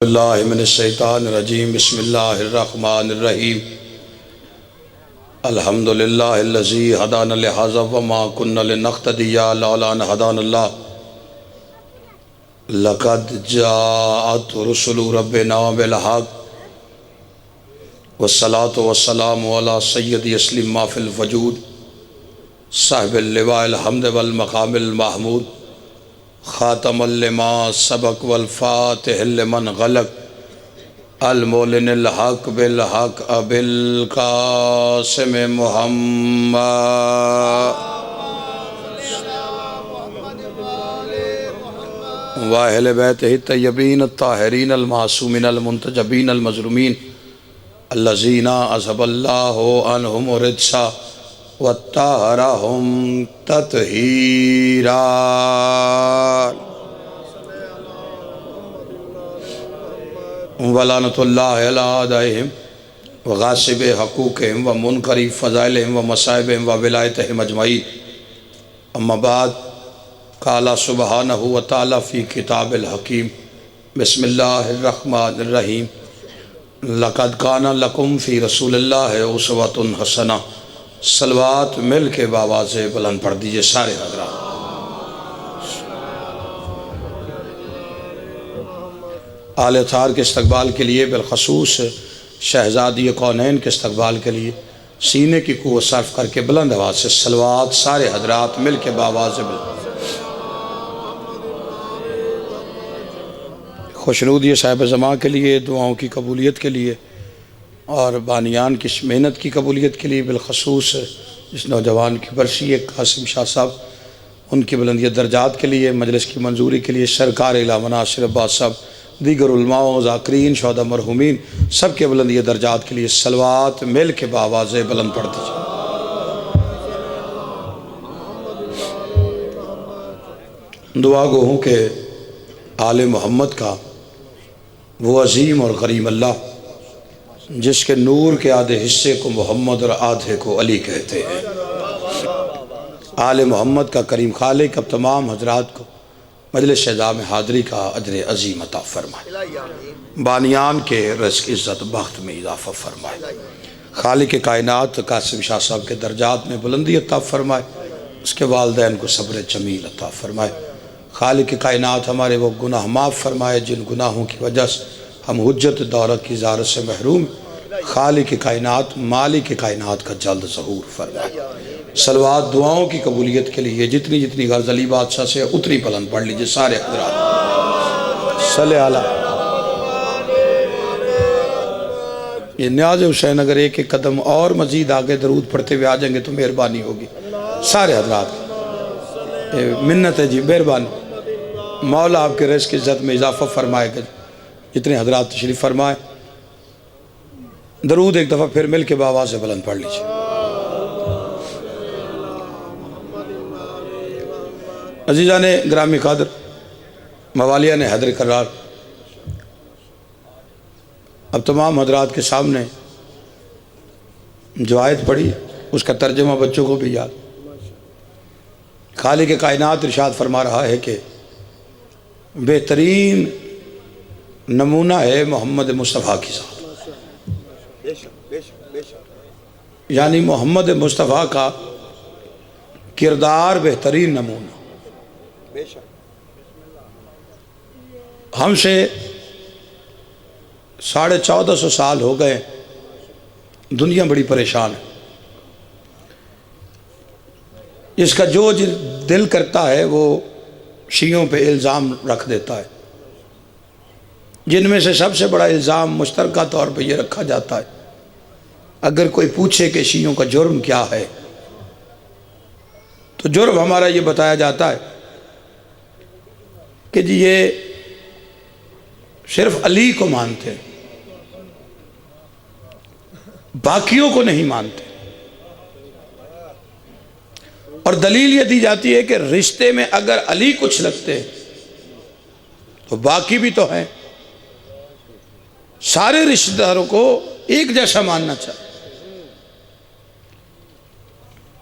बिस्मिल्लाहिर्रहमानिर्रहीम बिस्मिल्लाहिर्रहमानिर्रहीम अल्हम्दुलिल्लाहिल्लज़ी हदाना लिहाज़ा वमा कुन्ना लिनख्तदिया लौला अन हदानल्लाह लक़द जाअत रुसुलु रब्बिना बिल हक़ वस्सलातु वस्सलामु अला सय्यदि अस्लिम मा फिल वजूद साहिबिल लिवाइल हम्द वल मक़ामिल महमूद ख़ातमुल लिमा सबक़ वल फ़ातिहुल लिमन ग़लक़ अल मौलिनिल हक़ बिल हक़ अबिल क़ासिम मुहम्मद व अहले बैतिही तय्यबीन अत्ताहिरीन अल मासूमीन अल मुंतजबीन अल मज़लूमीन अल्लज़ीना अज़हबल्लाहु अन्हुम रिज्सा वत्तहरहुम तत्हीरा। वलानतुल्लाहि अला आदाइहिम व गासिबि हक़ूक़िहिम व मुनकरि फ़ज़ाइलिहिम व मसाइबिहिम व विलायतिहिम अजमईन। अम्मा बाद क़ाला सुब्हानहु व तआला फ़ी किताबिल हकीम बिस्मिल्लाहिर्रहमानिर्रहीम लक़द काना लकुम फ़ी रसूलिल्लाहि उस्वतुन हसना। सलवात मिल के बावाज़े बुलंद पढ़ दीजिए सारे हज़रात। आले थार के इस्तक़बाल के लिए बिलख़सूस शहज़ादी कौनैन के इस्तक़बाल के लिए सीने की क़ुव्वत सर्फ़ करके बुलंद आवाज़ से सलवात सारे हज़रात मिल के बावाज़े बुलंद। खुशनूदी साहिब ज़मा के लिए, दुआओं की कबूलियत के लिए और बानियान की मेहनत की कबूलियत के लिए बिलख़सूस इस नौजवान की बरसी है कासिम शाह साहब, उनकी बुलंदी दर्जात के लिए, मजलिस की मंजूरी के लिए सरकार इलामा नासिर अब्बास साहब, दीगर उलमा व ज़ाकिरीन शहदा मरहूमीन सब के बुलंदी दर्जात के लिए सलवात मिल के बावाज़े बुलंद पढ़ दीजिए। दुआ गो हूँ कि आले मोहम्मद का वो अज़ीम और करीम अल्लाह जिसके नूर के आधे हिस्से को मोहम्मद और आधे को अली कहते हैं, आले मोहम्मद का करीम खालिक अब तमाम हजरात को मजलिस शज़ा में हाज़री का अजर अज़ीम अता फ़रमाए, बानियान के रज़्क़ इज़्ज़त बख्त में इज़ाफ़ा फ़रमाए, खालिक कायनात कासिम शाह साहब के दर्जात में बुलंदी अता फ़रमाए, उसके वालिदैन को सब्र जमील अता फ़रमाए। खालिक कायनात हमारे वो गुनाह माफ़ फ़रमाए जिन गुनाहों की वजह से हम हुज्जत दौलत की ज़ारत से महरूम। खालिक कायनात मालिक कायनात का जल्द ज़हूर फरमाए। सलवात दुआओं की कबूलियत के लिए जितनी जितनी गर्ज़ अली बादशाह से उतनी बुलंद पढ़ लीजिए सारे हज़रात। सल्ले अला ये न्याज़ हुसैन अगर एक एक कदम और मज़ीद आगे दरूद पढ़ते हुए आ जाएंगे तो मेहरबानी होगी सारे हज़रात, मिन्नत है जी, मेहरबानी। मौला आपके रिज़्क़ इज़्ज़त में इजाफ़ा फरमाएगा। जितने हज़रात तशरीफ़ फरमाए दरूद एक दफ़ा फिर मिल के बाबा से बुलंद पढ़ लीजिए। अजीज़ा ने ग्रामी कादर मवालिया ने हैदर करार अब तमाम हज़रात के सामने जो आयत पढ़ी उसका तर्जुमा बच्चों को भी याद। खालिक कायनात इरशाद फरमा रहा है कि बेहतरीन नमूना है मोहम्मद मुस्तफ़ा की ज़ात, यानी मोहम्मद मुस्तफ़ा का किरदार बेहतरीन नमूना। हमसे 1450 साल हो गए, दुनिया बड़ी परेशान है। इसका जो दिल करता है वो शियों पे इल्ज़ाम रख देता है, जिनमें से सबसे बड़ा इल्ज़ाम मुश्तरका तौर पे ये रखा जाता है, अगर कोई पूछे कि शियों का जुर्म क्या है तो जुर्म हमारा ये बताया जाता है कि जी ये सिर्फ अली को मानते हैं, बाकियों को नहीं मानते। और दलील ये दी जाती है कि रिश्ते में अगर अली कुछ लगते हैं तो बाकी भी तो हैं। सारे रिश्तेदारों को एक जैसा मानना चाहिए।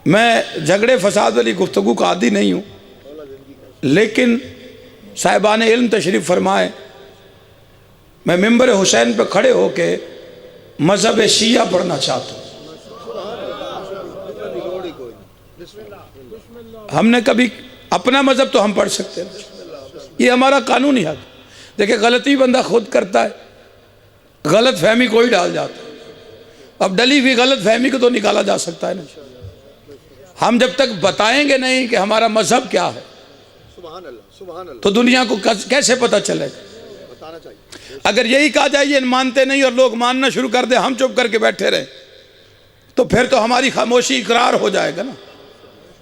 मैं झगड़े फसाद वाली गुफ्तगू का आदी नहीं हूँ, लेकिन साहिबान इल्म तशरीफ़ फरमाए मैं मिंबर हुसैन पे खड़े होके मजहब शिया पढ़ना चाहता हूँ। हमने कभी अपना मजहब तो हम पढ़ सकते हैं, ये हमारा कानूनी हक। देखिए गलती बंदा खुद करता है, गलत फहमी कोई डाल जाता है। अब डली हुई गलत फहमी को तो निकाला जा सकता है ना। हम जब तक बताएंगे नहीं कि हमारा मजहब क्या है तो दुनिया को कैसे पता चलेगा? बताना चाहिए। अगर यही कहा जाए ये मानते नहीं और लोग मानना शुरू कर दे, हम चुप करके बैठे रहे, तो फिर तो हमारी खामोशी इकरार हो जाएगा ना।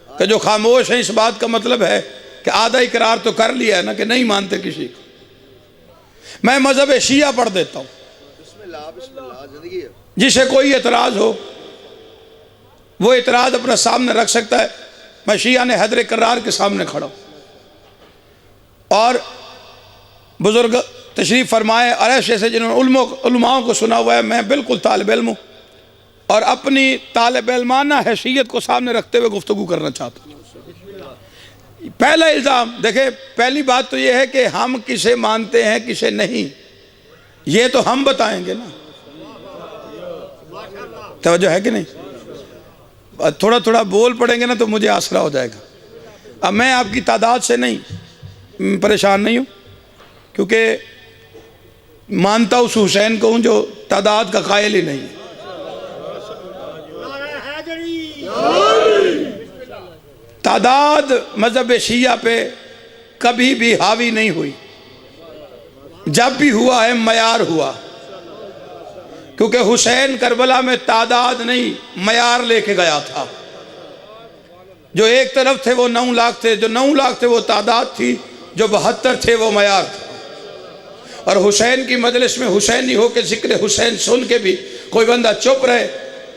कि जो खामोश है इस बात का मतलब है कि आधा इकरार तो कर लिया है ना कि नहीं मानते किसी को। मैं मजहब शिया पढ़ देता हूँ। जिसे कोई एतराज हो वो एतराज अपना सामने रख सकता है। मैं शिया ने हैदर करार के सामने खड़ा हूँ और बुजुर्ग तशरीफ़ फरमाए और ऐसे ऐसे जिन्होंने उलमाओं को सुना हुआ है, मैं बिल्कुल तालिब इल्म हूँ और अपनी तालिब इल्माना हैसियत को सामने रखते हुए गुफ्तगू करना चाहता हूँ। पहला इल्ज़ाम देखें, पहली बात तो यह है कि हम किसे मानते हैं किसे नहीं, ये तो हम बताएंगे ना। तवज्जो है कि नहीं? थोड़ा थोड़ा बोल पड़ेंगे ना तो मुझे आसरा हो जाएगा। अब मैं आपकी तादाद से नहीं परेशान नहीं हूँ, क्योंकि मानता उस हुसैन को हूँ जो तादाद का कायल ही नहीं है। तादाद मजहब शिया पे कभी भी हावी नहीं हुई। जब भी हुआ है मयार हुआ, क्योंकि हुसैन करबला में तादाद नहीं मयार लेके गया था। जो एक तरफ थे वो 9 लाख थे, जो 9 लाख थे वो तादाद थी, जो 72 थे वो मयार था। और हुसैन की मजलिस में हुसैनी होकर जिक्र हुसैन सुन के भी कोई बंदा चुप रहे,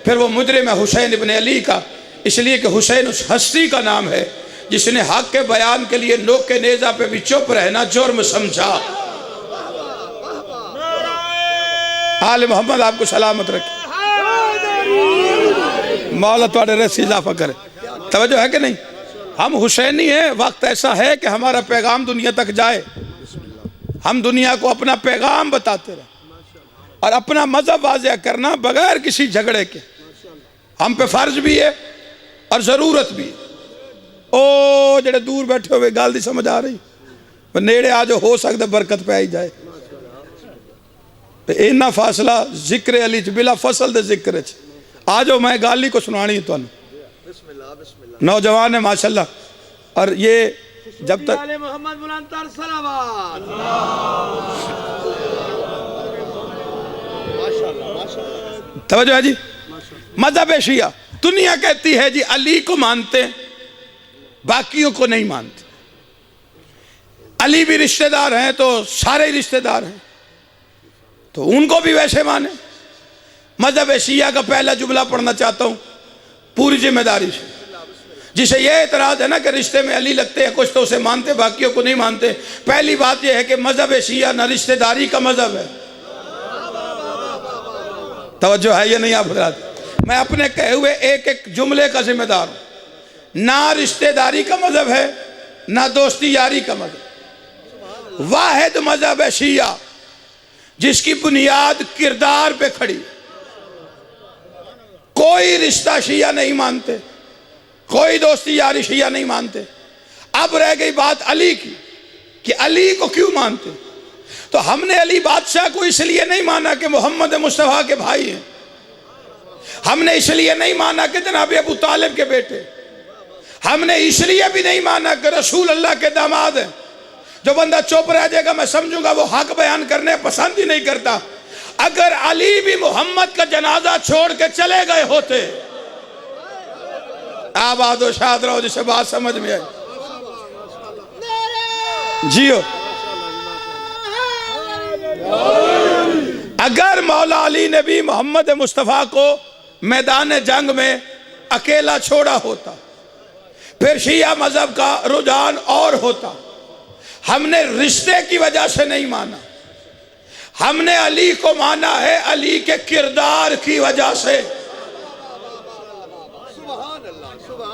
फिर वो मुजरिम है हुसैन इब्न अली का, इसलिए कि हुसैन उस हस्ती का नाम है जिसने हक के बयान के लिए नोक के नेजा पे भी चुप रहना जुर्म समझा। आले मोहम्मद आपको सलामत रखे, मौला तुहाडे रस्सी इजाफा करे। तवज्जो है कि नहीं? हम हुसैनी हैं, वक्त ऐसा है कि हमारा पैगाम दुनिया तक जाए। हम दुनिया को अपना पैगाम बताते रहे और अपना मजहब वाज़ेह करना बगैर किसी झगड़े के हम पे फर्ज भी है और ज़रूरत भी है। ओ जेड़े दूर बैठे हुए गल दी समझ आ रही, नेड़े आ जो हो सकता बरकत पे आई जाए। इन्ना फासला जिक्र अली च बिला फसल दे जिक्र च आ जाओ, मैं गाली को सुनानी है तुहानू। नौजवान है माशाल्लाह, और ये जब तक तवज्जो है जी। मजहब शिया दुनिया कहती है जी अली को मानते हैं, बाकियों को नहीं मानते। अली भी रिश्तेदार हैं तो सारे रिश्तेदार हैं, तो उनको भी वैसे माने। मजहब शिया का पहला जुमला पढ़ना चाहता हूँ पूरी जिम्मेदारी से। जिसे यह एतराज है ना कि रिश्ते में अली लगते हैं कुछ तो उसे मानते, बाकियों को नहीं मानते। पहली बात यह है कि मजहब शिया ना रिश्तेदारी का मजहब है। तवज्जो है ये नहीं आप हज़रात? मैं अपने कहे हुए एक एक जुमले का जिम्मेदार हूं। ना रिश्तेदारी का मजहब है ना दोस्ती यारी का मजहब। वाहिद मजहब है शिया जिसकी बुनियाद किरदार पे खड़ी। कोई रिश्ता शिया नहीं मानते, कोई दोस्ती यारी शिया नहीं मानते। अब रह गई बात अली की कि अली को क्यों मानते। तो हमने अली बादशाह को इसलिए नहीं माना कि मोहम्मद मुस्तफ़ा के भाई हैं। हमने इसलिए नहीं माना कि जनाब अबू तालिब के बेटे। हमने इसलिए भी नहीं माना कि रसूल अल्लाह के दामाद हैं। जो बंदा चुप रह जाएगा मैं समझूंगा वो हक बयान करने पसंद ही नहीं करता। अगर अली भी मोहम्मद का जनाजा छोड़ के चले गए होते, आबाद और शाद रहो, जिसे बात समझ में आई जियो। अगर मौला अली ने भी मोहम्मद मुस्तफ़ा को मैदान जंग में अकेला छोड़ा होता फिर शिया मजहब का रुझान और होता। हमने रिश्ते की वजह से नहीं माना, हमने अली को माना है अली के किरदार की वजह से।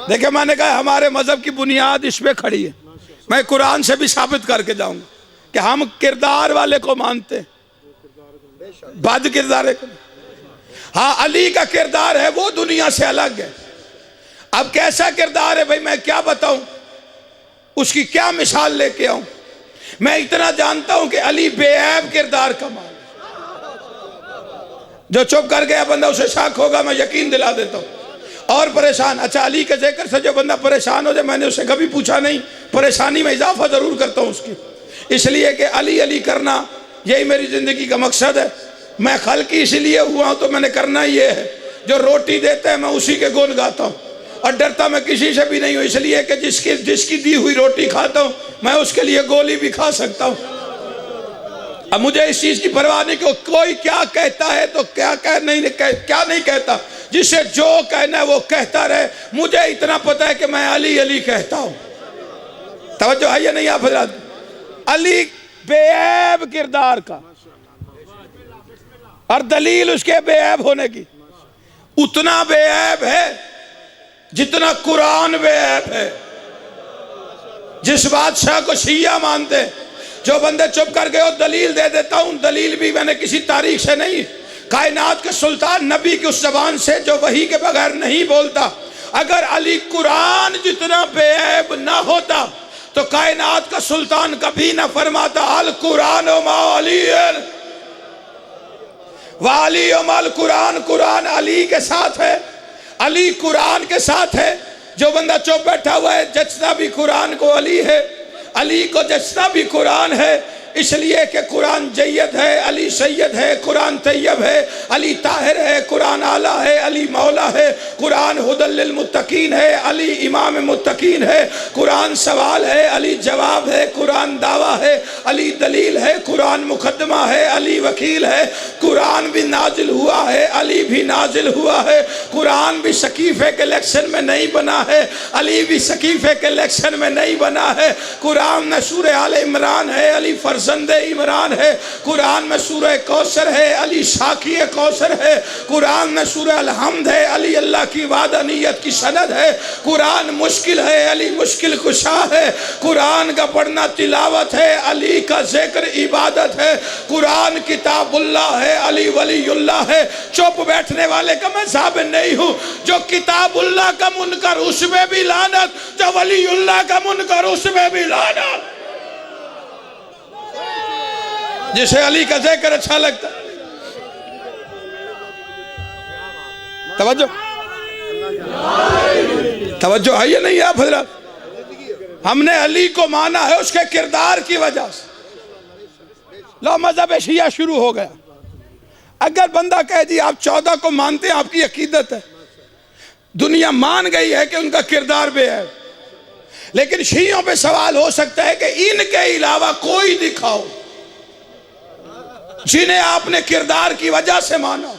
देखिए मैंने कहा हमारे मजहब की बुनियाद इस पे खड़ी है। मैं कुरान से भी साबित करके जाऊंगा कि हम किरदार वाले को मानते हैं। बद किरदार है। हाँ, अली का किरदार है वो दुनिया से अलग है। अब कैसा किरदार है भाई, मैं क्या बताऊं, उसकी क्या मिसाल लेके आऊं। मैं इतना जानता हूं कि अली बेऐब किरदार का माल। जो चुप कर गया बंदा उसे शक होगा, मैं यकीन दिला देता हूं। और परेशान, अच्छा अली के जिक्र से जो बंदा परेशान हो जाए, मैंने उससे कभी पूछा नहीं, परेशानी में इजाफा जरूर करता हूं उसकी, इसलिए कि अली अली करना यही मेरी जिंदगी का मकसद है। मैं खल की इसलिए हुआ हूं तो मैंने करना ये है, जो रोटी देते हैं मैं उसी के गुण गाता हूं, और डरता मैं किसी से भी नहीं हूं, इसलिए कि जिसकी दी हुई रोटी खाता हूं मैं उसके लिए गोली भी खा सकता हूं। अब मुझे इस चीज की परवाह नहीं कि कोई क्या कहता है तो क्या नहीं कहता, जिसे जो कहना है वो कहता रहे। मुझे इतना पता है कि मैं अली अली कहता हूं। तवज्जो है या नहीं आप हज़रात? अली बेऐब किरदार का, और दलील उसके बेऐब होने की, उतना बेऐब है जितना कुरान बेऐब है। जिस बादशाह को शिया मानते, जो बंदे चुप कर गए, दलील दे देता हूं। दलील भी मैंने किसी तारीख से नहीं, कायनात के सुल्तान नबी की उस जबान से जो वही के बगैर नहीं बोलता। अगर अली कुरान जितना बेऐब ना होता तो कायनात का सुल्तान कभी ना फरमाता अल कुरान वाली अमल कुरान। कुरान अली के साथ है, अली कुरान के साथ है। जो बंदा चुप बैठा हुआ है, जचता भी कुरान को अली है, अली को जचता भी कुरान है, इसलिए कि कुरान जय्यद है, अली सैयद है, कुरान तैयब है, अली ताहिर है, कुरान आला है, अली मौला है, कुरान हुदल लिल मुत्तकीन है, अली इमाम मुत्तकीन है, कुरान सवाल है, अली जवाब है, कुरान दावा है, अली दलील है, कुरान मुकद्दमा है, अली वकील है, कुरान भी नाजिल हुआ है, अली भी नाजिल हुआ है, कुरान भी सकीफे के इलेक्शन में नहीं बना है, अली भी सकीफे के इलेक्शन में नहीं बना है, कुरान में सूरह आले इमरान है, अली फर्जंदे इमरान है, कुरान में सूरह कौसर है, अली साकी कौसर है, कुरान में सूरह अलहम्द है, अली अल्लाह की वादनीयत की सनद है, कुरान मुश्किल है, अली मुश्किल कुशा है, कुरान का पढ़ना तिलावत है, अली का जिक्र इबादत है, कुरान किताबुल्लाह है, अली वलीउल्लाह है। चुप बैठने वाले का मैं साबित नहीं हूँ। जो किताबुल्लाह का मुनकर उसमें भी लानत, जो वलीउल्लाह का मुनकर उसमें भी लानत। जिसे अली का जिक्र अच्छा लगता, तवज्जो है या नहीं आप हजरत? हमने अली को माना है उसके किरदार की वजह से। लो मजहब शिया शुरू हो गया। अगर बंदा कहे जी आप 14 को मानते हैं, आपकी अकीदत है, दुनिया मान गई है कि उनका किरदार भी है, लेकिन शियों पे सवाल हो सकता है कि इनके अलावा कोई दिखाओ जिन्हें आपने किरदार की वजह से माना।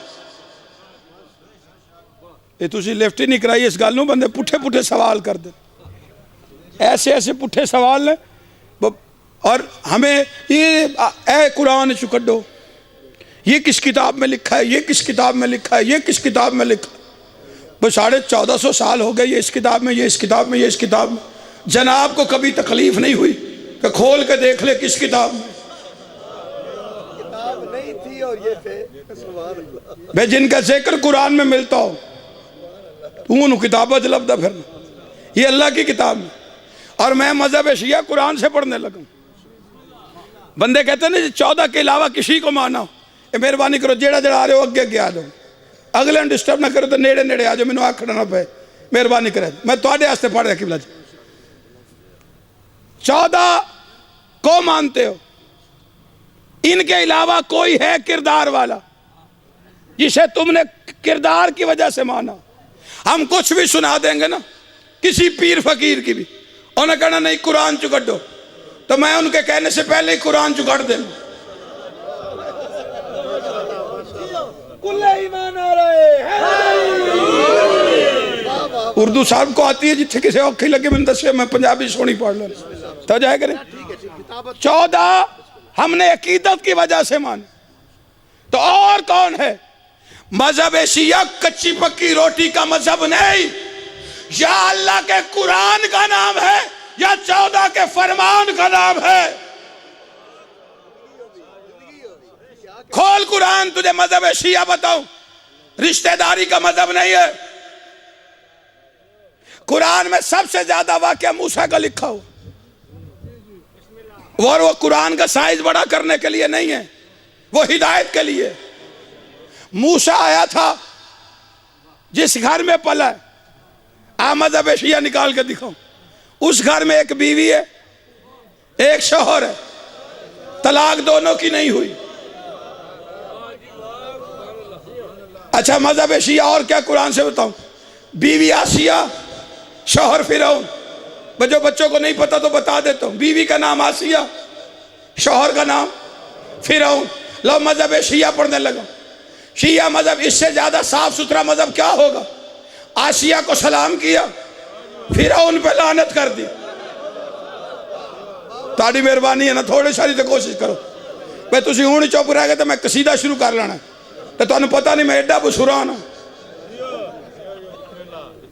ये तुसी लिफ्ट ही नहीं कराई इस गल नूं, बंदे पुठे पुठे सवाल कर दे, ऐसे ऐसे पुठे सवाल ने। और हमें ये कुरान चु कड्डो, ये किस किताब में लिखा है, ये किस किताब में लिखा है, ये किस किताब में लिखा। बस 1450 साल हो गए, ये इस किताब में, ये इस किताब में, ये इस किताब में। जनाब को कभी तकलीफ नहीं हुई कि खोल के देख ले किस किताब में। किताब नहीं थी और ये थे। भाई जिनका जिक्र कुरान में मिलता हो तू किताबत लबदा फिर, ये अल्लाह की किताब में। और मैं मजहब शिया कुरान से पढ़ने लगा। बंदे कहते हैं ना 14 के अलावा किसी को माना, मेहरबानी करो जेड़ा जेड़ा आ रहे हो अगे अगे आ जाओ, अगले डिस्टर्ब ना करो, तो नेड़े नेड़े आ जाओ, मैंने आखना ना पे, मेहरबानी करे। मैं थोड़े वास्ते पढ़ रहा किबला 14 को मानते हो, इनके अलावा कोई है किरदार वाला जिसे तुमने किरदार की वजह से माना। हम कुछ भी सुना देंगे ना, किसी पीर फकीर की भी, उन्हें कहना नहीं कुरान चु कड्डो, तो मैं उनके कहने से पहले ही कुरान चु कट देना। उर्दू साहब को आती है, जिथे किसी औखी लगे मैंने दसे, मैं पंजाबी सोनी पढ़ लो तो जाए करें। 14 हमने अकीदत की वजह से माने, तो और कौन है? मजहब शिया कच्ची पक्की रोटी का मजहब नहीं, या अल्लाह के कुरान का नाम है या 14 के फरमान का नाम है। खोल कुरान, तुझे मजहब शिया बताऊं, रिश्तेदारी का मजहब नहीं है। कुरान में सबसे ज्यादा वाकया मूसा का लिखा हो, और वो कुरान का साइज बड़ा करने के लिए नहीं है, वो हिदायत के लिए। मूसा आया था जिस घर में पला है, मजहब शिया निकाल के दिखाऊं, उस घर में एक बीवी है, एक शौहर है, तलाक दोनों की नहीं हुई। अच्छा मजहब शिया और क्या कुरान से बताऊं? बीवी आसिया, शौहर फिरौन। जो बच्चों को नहीं पता तो बता देता हूं, बीवी का नाम आसिया, शौहर का नाम फिरौन। लो मजहब शिया पढ़ने लगा। शिया मजहब, इससे ज्यादा साफ सुथरा मजहब क्या होगा? आसिया को सलाम किया, फिरौन पे लानत कर दी। ताड़ी मेहरबानी है ना, थोड़ी सारी तो कोशिश करो भाई। तुम हूं चुप रह गए तो मैं कसीदा शुरू कर लेना, तो तुहानू पता नहीं मैं एडा बुसुरा ना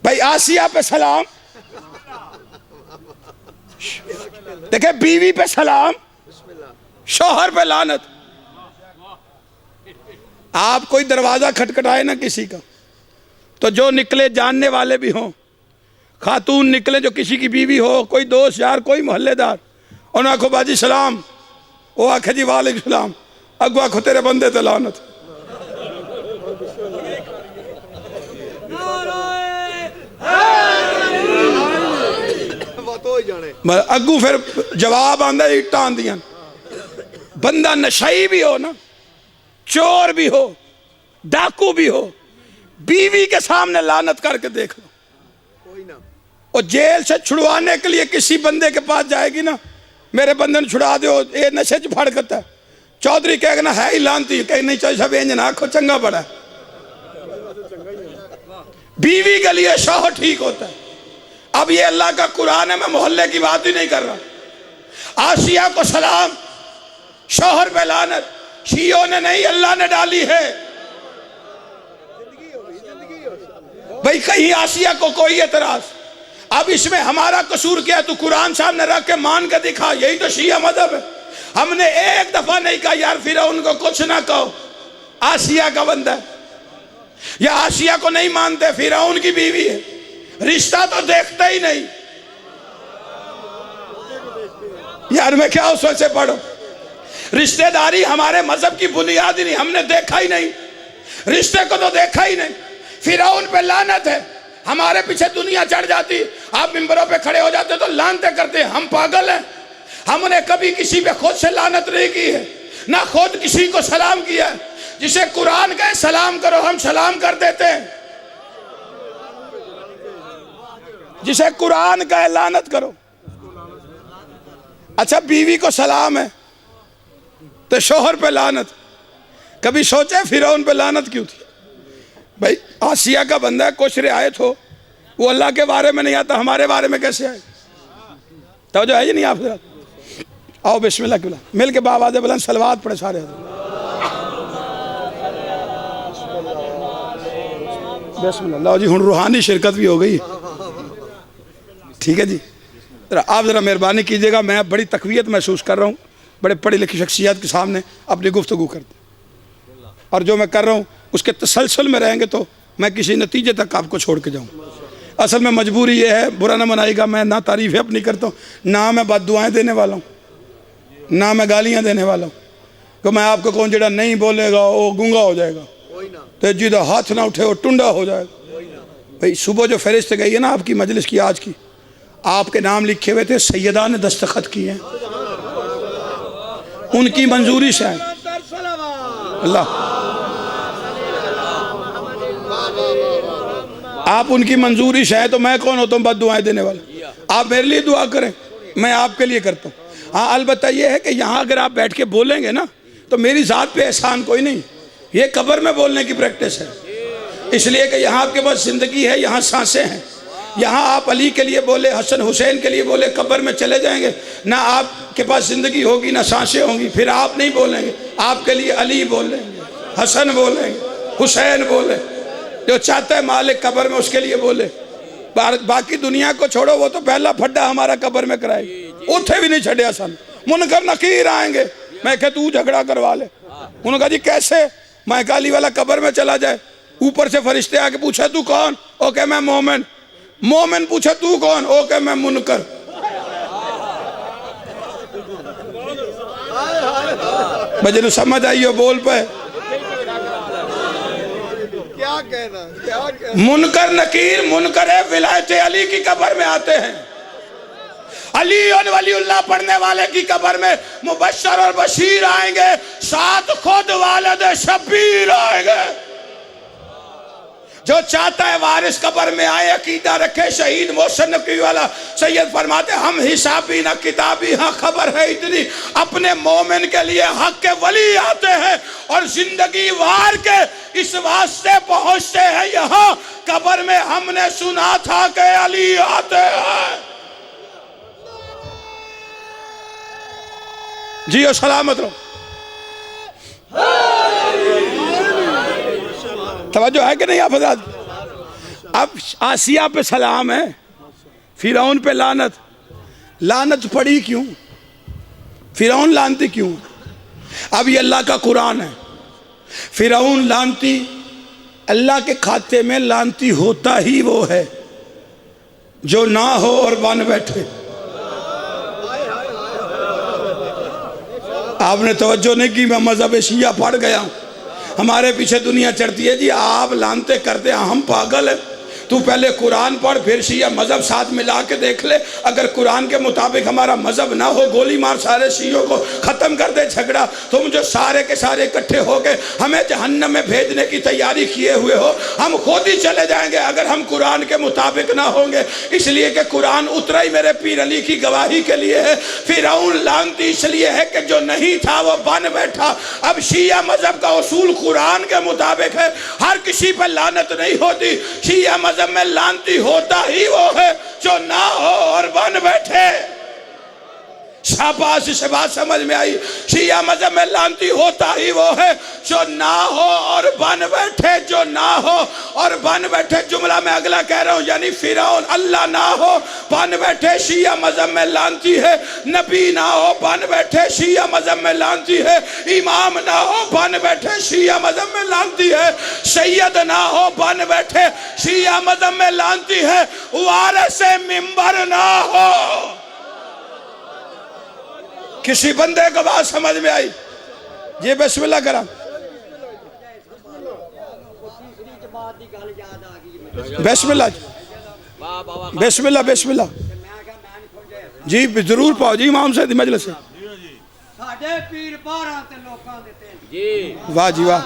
भाई। आसिया पे सलाम, देखे बीवी पे सलाम, शौहर पे लानत। आप कोई दरवाजा खटखटाए ना किसी का, तो जो निकले जानने वाले भी हों, खातून निकले जो किसी की बीवी हो, कोई दोस्त यार, कोई मोहल्लेदार, उन्हें आखो बाजी सलाम, वो आखे जी वालेकुम सलाम, अगो आखो तेरे बंदे ते लानत। अगू फिर जवाब आंदा, इट्टा आंदियां। बंदा नशाई भी हो ना, चोर भी हो, डाकू भी हो, बीवी के सामने लानत करके देख लो। कोई ना, और जेल से छुड़वाने के लिए किसी बंदे के पास जाएगी ना, मेरे बंदे ने छुड़ा दो, ये नशे च फड़कता है, चौधरी कहेगा ना है ही लानती, कहे नहीं चाहिए सब इंज ना आखो चंगा बड़ा है। बीवी के लिए शौहर ठीक होता है। अब ये अल्लाह का कुरान है, मैं मोहल्ले की बात ही नहीं कर रहा। आसिया को सलाम, शौहर पे लानत। शियों ने नहीं, अल्लाह ने डाली है भाई। कहीं आसिया को कोई एतराज? अब इसमें हमारा कसूर क्या है? तू कुरान सामने रख के मान के दिखा, यही तो शिया मजहब है। हमने एक दफा नहीं कहा यार फिरौन को कुछ ना कहो, आसिया का बंदा है, या आसिया को नहीं मानते, फिरौन की बीवी है, रिश्ता तो देखते ही नहीं यार। मैं क्या उस वजह से पढ़ो, रिश्तेदारी हमारे मजहब की बुनियाद ही नहीं, हमने देखा ही नहीं, रिश्ते को तो देखा ही नहीं। फिरौन पे लानत है, हमारे पीछे दुनिया चढ़ जाती, आप मिंबरों पे खड़े हो जाते तो लानते करते। हम पागल हैं? हमने कभी किसी पे खुद से लानत नहीं की है, ना खुद किसी को सलाम किया है। जिसे कुरान कहे सलाम करो, हम सलाम कर देते हैं। जिसे कुरान कहे लानत करो। अच्छा बीवी को सलाम है तो शौहर पे लानत। कभी सोचे फिरौन पे लानत क्यों थी? भाई आसिया का बंदा है, कुछ रियायत हो, वो अल्लाह के बारे में नहीं आता, हमारे बारे में कैसे आए? तो जो है ये नहीं आप आओ बिस्मिल्लाह के मिल के बाबाद बुलंद सलवात पड़े सारे। बिस्मिल्लाह। लो जी हुण रूहानी शिरकत भी हो गई, ठीक है जी। आप ज़रा मेहरबानी कीजिएगा, मैं बड़ी तकवीयत महसूस कर रहा हूँ बड़े पढ़ी लिखी शख्सियत के सामने अपनी गुफ्तगू करते, और जो मैं कर रहा हूँ उसके तसलसल में रहेंगे तो मैं किसी नतीजे तक आपको छोड़ के जाऊँ। असल में मजबूरी ये है, बुरा ना मनाइएगा, मैं ना तारीफ़ें अपनी करता हूँ, ना मैं बद्दुआएं देने वाला हूँ, ना मैं गालियाँ देने वाला हूँ। तो मैं आपको कहूँ जेड़ा नहीं बोलेगा वो गूंगा हो जाएगा, तो जिदा हाथ ना उठे वो टुंडा हो जाएगा। भाई सुबह जो फहरिस्त गई है ना आपकी मजलिस की, आज की, आपके नाम लिखे हुए थे, सैयदा ने दस्तखत किए हैं, उनकी मंजूरी से आए। अल्लाह आप उनकी मंजूरी से आए, तो मैं कौन होता हूँ बद दुआएं देने वाला? आप मेरे लिए दुआ करें, मैं आपके लिए करता हूँ। हाँ अलबत्ता ये है कि यहाँ अगर आप बैठ के बोलेंगे ना तो मेरी ज़ात पे एहसान कोई नहीं, ये कब्र में बोलने की प्रैक्टिस है। इसलिए कि यहाँ आपके पास ज़िंदगी है, यहाँ सांसें हैं, यहाँ आप अली के लिए बोले, हसन हुसैन के लिए बोले, कब्र में चले जाएंगे ना आपके पास ज़िंदगी होगी ना सांसें होंगी, फिर आप नहीं बोलेंगे, आपके लिए अली बोलेंगे, हसन बोलेंगे, हुसैन बोले, जो चाहता है मालिक कब्र में उसके लिए बोले। बाकी दुनिया को छोड़ो, वो तो पहला फड्डा हमारा कब्र में कराएगी, उठे भी नहीं छड़े सन, मुनकर नकीर आएंगे, मैं कहा तू झगड़ा करवा ले। उन्होंने कहा जी कैसे? मैं कहा अली वाला कब्र में चला जाए, ऊपर से फरिश्ते आके पूछे तू कौन? ओके मैं मोमिन। मोमिन पूछे तू कौन? ओके मैं मुनकर। बजनू समझ आई हो बोल पे क्या कहना? मुनकर नकीर। मुनकर है विलायत अली की कब्र में आते हैं। अली और वलीउल्लाह पढ़ने वाले की कब्र में मुबश्शर और बशीर आएंगे, साथ खुद वालिद शब्बीर आएंगे। जो चाहता है वारिस कब्र में आए, अकीदा रखे शहीद मोहसिन नकवी वाला सैयद फरमाते हम हिसाबी ना किताबी, हाँ खबर है इतनी अपने मोमिन के लिए हक के वली आते हैं और जिंदगी वार के इस वास्ते पहुंचते हैं यहाँ कब्र में। हमने सुना था कि अली आते हैं। जियो सलामत रहो। तवज्जो है कि नहीं आप हज़रात? अब आसिया पे सलाम है, फिरौन पे लानत। लानत पड़ी क्यों? फिरौन लानती क्यों? अब ये अल्लाह का कुरान है। फिरौन लानती, अल्लाह के खाते में लानती होता ही वो है जो ना हो और बन बैठे। आपने तवज्जो नहीं की, मैं मजहब शिया पढ़ गया हूं। हमारे पीछे दुनिया चढ़ती है जी आप लानते करते हैं, हम पागल हैं। तू पहले कुरान पढ़ फिर शिया मजहब साथ मिला के देख ले। अगर कुरान के मुताबिक हमारा मजहब ना हो, गोली मार सारे शियों को, खत्म कर दे झगड़ा। तुम जो सारे के सारे इकट्ठे हो गए हमें जहन्नम में भेजने की तैयारी किए हुए हो, हम खुद ही चले जाएंगे अगर हम कुरान के मुताबिक ना होंगे। इसलिए कि कुरान उतरा ही मेरे पीर अली की गवाही के लिए है। फिरौन लानती इसलिए है कि जो नहीं था वो बन बैठा। अब शिया मजहब का उसूल कुरान के मुताबिक है, हर किसी पर लानत नहीं होती। शिया मजहब में लानती होता ही वो है जो ना हो और बन बैठे। शाबाश, से बात समझ में आई। शिया मजहब में लानती होता ही वो है जो ना हो और बन बैठे। जो ना हो और बन बैठे जुमला मैं अगला कह रहा हूं, यानी फिरौन अल्लाह ना हो बन बैठे शिया मजहब में लानती है। नबी ना हो बन बैठे शिया मजहब में लानती है। इमाम ना हो बन बैठे शिया मजहब में लानती है। सैयद ना हो बन बैठे शिया मजहब में लानती है। वारिस मिंबर ना हो। किसी बंदे को बात समझ में आई? ये बिस्मिल्लाह करा। बिस्मिल्लाह बिस्मिल्लाह बिस्मिल्लाह जी जरूर पाओ जी इमाम साहब दी मजलिस से। वाह जी वाह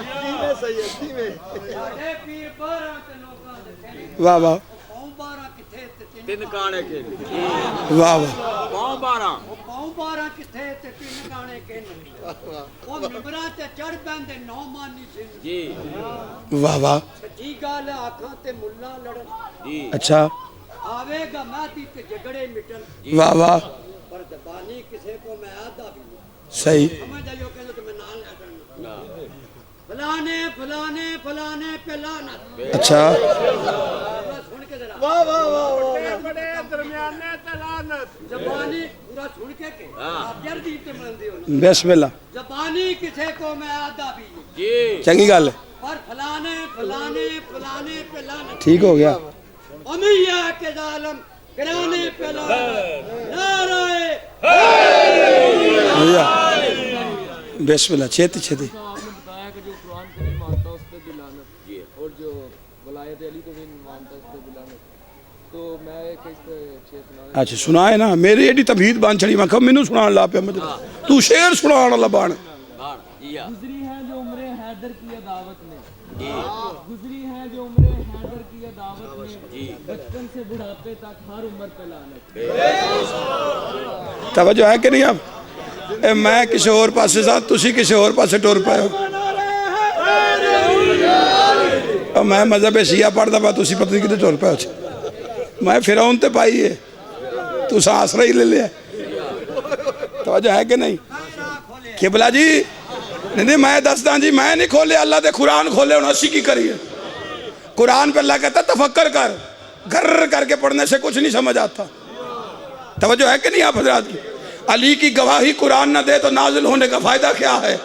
वाह वाह वाह वाह वाह वाह। अच्छा आवेगा माती ते झगड़े मिटन। वाह वाह पर जबानी किसे को मैं आदा भी सही। समझ जाइयो कि तो मैं नाल ना फलाने फलाने फलाने पे लानत। अच्छा सुन के जरा वाह वाह वाह बड़े दरमियाने ते लानत। जबानी पूरा सुन के आप जल्दी ते मंदी हो। बिस्मिल्लाह। जबानी किसे को मैं आदा भी जी चंगी गल है। पर फलाने फलाने फलाने पे लानत। ठीक हो गया। अमिया के जालम गिराने पे लानत। नाराए बिस्मिल्लाह। छेती छेती। और जो वलायत अली को भी मानता है उस पे बिलाने। तो मैं एक इस पे शेर सुना। अच्छा सुनाए ना, मेरी एडी तबीयत बांध छड़ी। मैं कहा मैनू सुनान ला पे मतलब तू शेर सुनान वाला बाण। गुजरी है जो उम्रे हैदर की अदावत में, गुजरी है जो उम्रे हैदर की अदावत में, बचपन से बुढ़ापे तक हर उम्र पे लानत। तवज्जो है कि नहीं? अब मैं किसी और पासे साथ तुसी किसी और पासे टुर पाए हो। मैं मजहब शिया पढ़ता पा, तुसी पता नहीं कितने टुर पाए हो। मैं फिरौन ते पाई है, तू आसरा ही ले लिया। तवज्जो है कि नहीं? किबला जी नहीं मैं दसदा जी, मैं नहीं खोले, अल्लाह दे कुरान खोले। हुण असी की करिए? कुरान पे अल्लाह कहता तफक्कर कर, घर करके पढ़ने से कुछ नहीं समझ आता। तवज्जो है कि नहीं आप हजरात की? अली की गवाही कुरान ना दे तो नाजिल होने का फायदा क्या है?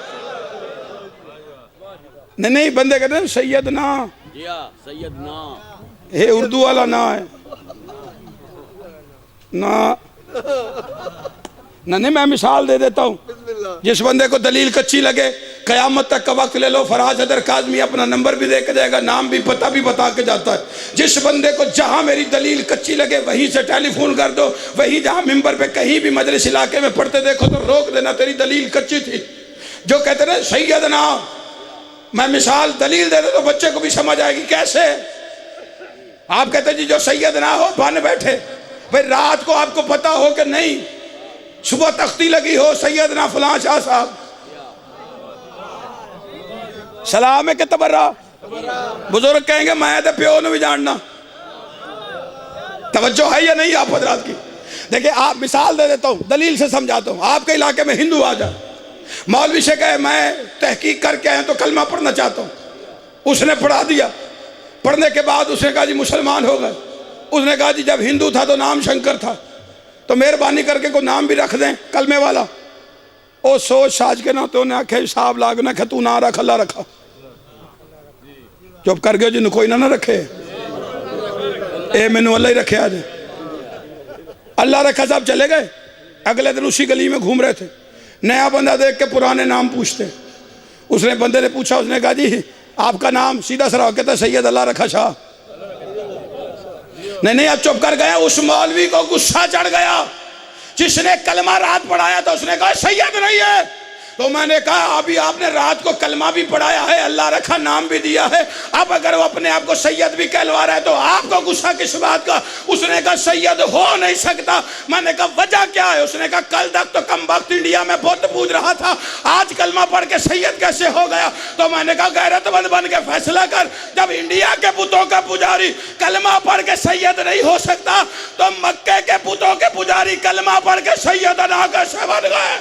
नहीं, बंदे कहते हैं सैयद ना, सैयद ना, ये उर्दू वाला ना है ना। नहीं, मैं मिसाल दे देता हूँ। जिस बंदे को दलील कच्ची लगे, कयामत तक का वक्त ले लो, फराज हैदर काज़मी अपना नंबर भी दे के जाएगा, नाम भी पता भी बता के जाता है। जिस बंदे को जहाँ मेरी दलील कच्ची लगे वहीं से टेलीफोन कर दो, वहीं जहाँ मिंबर पे कहीं भी मजलिस इलाके में पढ़ते देखो तो रोक देना, तेरी दलील कच्ची थी। जो कहते ना सैयद ना, मैं मिसाल दलील दे दे तो बच्चे को भी समझ आएगी। कैसे? आप कहते जी जो सैयद ना हो बन बैठे, भाई रात को आपको पता हो कि नहीं, सुबह तख्ती लगी हो सैयद ना फलां शाह साहब, सलाम है कि तबर्रा, बुजुर्ग कहेंगे मैं तो प्यो ने भी जानना। तवज्जो है या नहीं आप हजरात की? देखिए, आप मिसाल दे देता हूँ, दलील से समझाता हूँ। आपके इलाके में हिंदू आ जाए, मौलवी से कहे मैं तहकीक करके आया तो कलमा पढ़ना चाहता हूँ, उसने पढ़ा दिया, पढ़ने के बाद उसने कहा जी मुसलमान हो गए। उसने कहा जी जब हिंदू था तो नाम शंकर था, तो मेहरबानी करके को नाम भी रख दें कलमे वाला। ओ सोच साज के ना तो ने आखे हिसाब लाग ना तू ना रख, अल्लाह रखा। चुप कर गए जिन कोई ना रखे, ए मैनू अल्लाह ही रखे। आज अल्लाह रखा साहब चले गए। अगले दिन उसी गली में घूम रहे थे, नया बंदा देख के पुराने नाम पूछते। उसने बंदे ने पूछा, उसने कहा जी आपका नाम? सीधा सरा कहता सैयद अल्लाह रखा शाह। नहीं, अब चुप कर गया। उस मौलवी को गुस्सा चढ़ गया जिसने कलमा रात पढ़ाया था। उसने कहा सैयद नहीं है। तो मैंने कहा अभी आपने रात को कलमा भी पढ़ाया है, अल्लाह रखा नाम भी दिया है, अब अगर वो अपने आप को सैयद भी कहलवा रहा है तो आपको गुस्सा किस बात का? उसने कहा सैयद हो नहीं सकता। मैंने कहा वजह क्या है? उसने कहा कल तक तो कम वक्त इंडिया में बुत पूज रहा था, आज कलमा पढ़ के सैयद कैसे हो गया? तो मैंने कहा गैरतमंद बन के फैसला कर, जब इंडिया के बुतों का पुजारी कलमा पढ़ के सैयद नहीं हो सकता तो मक्के के बुतों के पुजारी कलमा पढ़ के सैयद ना कैसे बन गए?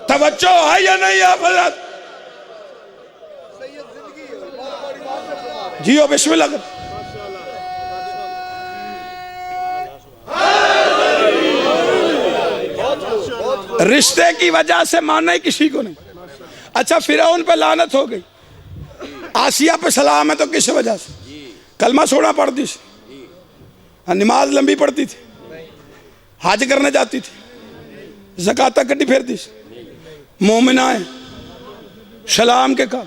तवज्जो है या नहीं आप हज़रात? जियो बिस्मिल्लाह। रिश्ते की वजह से माना ही किसी को नहीं। अच्छा, फिरौन पे लानत हो गई, आसिया पे सलाम है तो किस वजह से? कलमा सोना पढ़ती थी, नमाज लंबी पढ़ती थी, हज करने जाती थी, ज़कात कट्टी फेरती थी, मोमिना है सलाम के काम।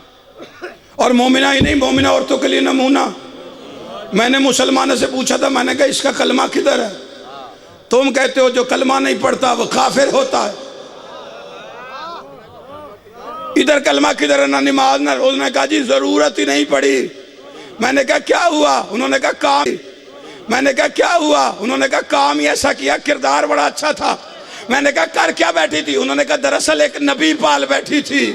और मोमिना ही नहीं, मोमिना औरतों के लिए नमूना। मैंने मुसलमानों से पूछा था, मैंने कहा इसका कलमा किधर है? तुम कहते हो जो कलमा नहीं पढ़ता वो काफिर होता है, इधर कलमा किधर है? ना नमाज ना। उसने कहा जी जरूरत ही नहीं पड़ी। मैंने कहा क्या हुआ? उन्होंने कहा काम। मैंने कहा क्या हुआ? उन्होंने कहा काम ही ऐसा किया, किरदार बड़ा अच्छा था। मैंने कहा कर क्या बैठी थी? उन्होंने कहा दरअसल एक नबी पाल बैठी थी।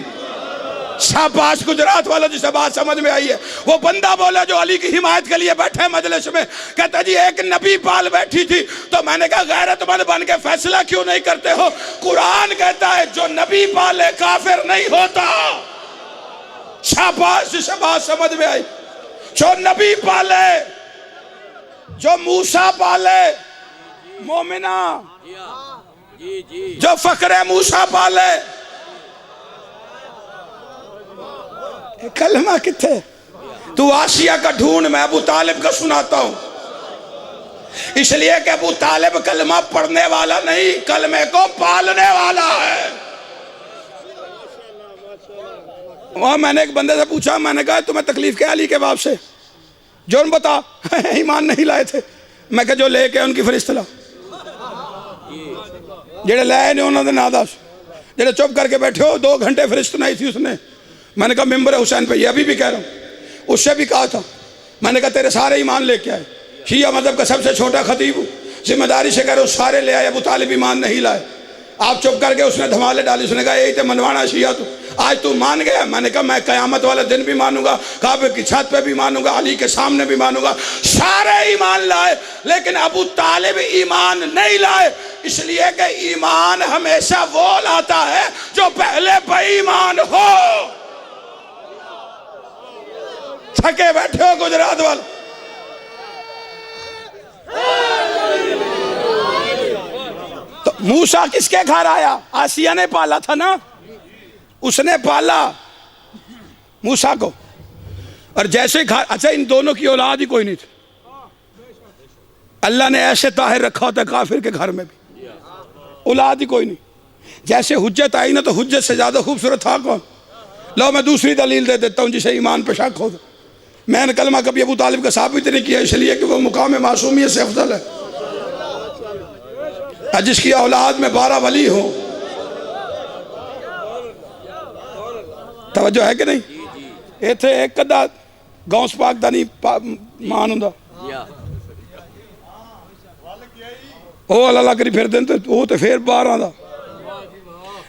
शाबाश गुजरात वाला, जिसे बात समझ में आई है। वो बंदा बोला जो अली की हिमायत के लिए बैठे मजलिस में, कहता जी एक नबी पाल बैठी थी। तो मैंने कहा गैरतमंद बन के फैसला क्यों नहीं करते हो? कुरान कहता है जो नबी पाले काफिर नहीं होता। शाबाश, जिसे बात समझ में आई। जो नबी पाले, जो मूसा पाले, मोमिना, जो फकरे मूसा पाले, कलमा किथे? तू आसिया का ढूंढ, मैं अबू तालिब का सुनाता हूं। इसलिए कि अबू तालिब कलमा पढ़ने वाला नहीं, कलमे को पालने वाला है। वहां मैंने एक बंदे से पूछा, मैंने कहा तुम्हें तकलीफ क्या अली के बाप से? जो बता ईमान नहीं लाए थे। मैं कहा जो लेके उनकी फरिश्त ला, जेड़े लाए ने उन्होंने ना दस, जेड़े चुप करके बैठे हो 2 घंटे फरिश्त नहीं थी उसने। मैंने कहा मिंबर हुसैन पे, ये अभी भी कह रहा हूँ, उससे भी कहा था। मैंने कहा तेरे सारे ईमान लेके आए, शिया मजहब का सबसे छोटा खतीब हूँ, जिम्मेदारी से कह रहे हो सारे ले आए, अबू तालिब ईमान नहीं लाए। आप चुप करके उसने धमाले डाली। उसने कहा यही तो मनवाना शिया तू, आज तू मान गया। मैंने कहा मैं कयामत वाले दिन भी मानूंगा, काबे की छत पे भी मानूंगा, अली के सामने भी मानूंगा। सारे ईमान लाए लेकिन अबू तालिब ईमान नहीं लाए, इसलिए कि ईमान हमेशा वो लाता है जो पहले बेईमान हो। थके बैठे हो गुजरात वाले। तो मूसा किसके घर आया? आसिया ने पाला था ना, उसने पाला मूसा को। और जैसे घर, अच्छा इन दोनों की औलाद ही कोई नहीं थी, अल्लाह ने ऐसे ताहिर रखा होता काफिर के घर में भी, औलाद ही कोई नहीं। जैसे हुज्जत आई ना, तो हुज्जत से ज्यादा खूबसूरत था कौन? लो मैं दूसरी दलील दे देता हूँ जिसे ईमान पे शक हो। मैंने कलमा कभी अबू तालिब का साबित नहीं किया, इसलिए कि वो मुकाम मासूमियत से अफजल है। जिसकी औलाद में 12 वली हो, तवज्जो है कि नहीं? इत्थे एक कदा गौस पाक दा नहीं मान हुंदा, ओ अल्लाह करी फिर दिन, तो वो तो फिर 12 दा।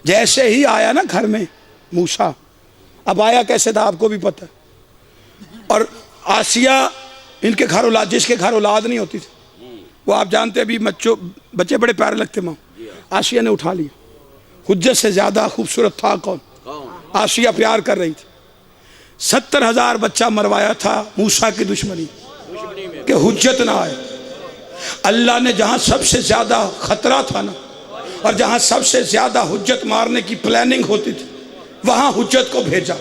जैसे ही आया ना घर में मूसा, अब आया कैसे था आपको भी पता है। और आसिया इनके घर औलाद, जिसके घर औलाद नहीं होती थी, वो आप जानते अभी बच्चे बड़े प्यारे लगते माँ, आसिया ने उठा लिया। हुज्जत से ज्यादा खूबसूरत था कौन? आसिया प्यार कर रही थी। 70,000 बच्चा मरवाया था मूसा की दुश्मनी कि हुज्जत ना आए। अल्लाह ने जहां सबसे ज्यादा खतरा था ना, और जहां सबसे ज्यादा हुज्जत मारने की प्लानिंग होती थी, वहां हुज्जत को भेजा।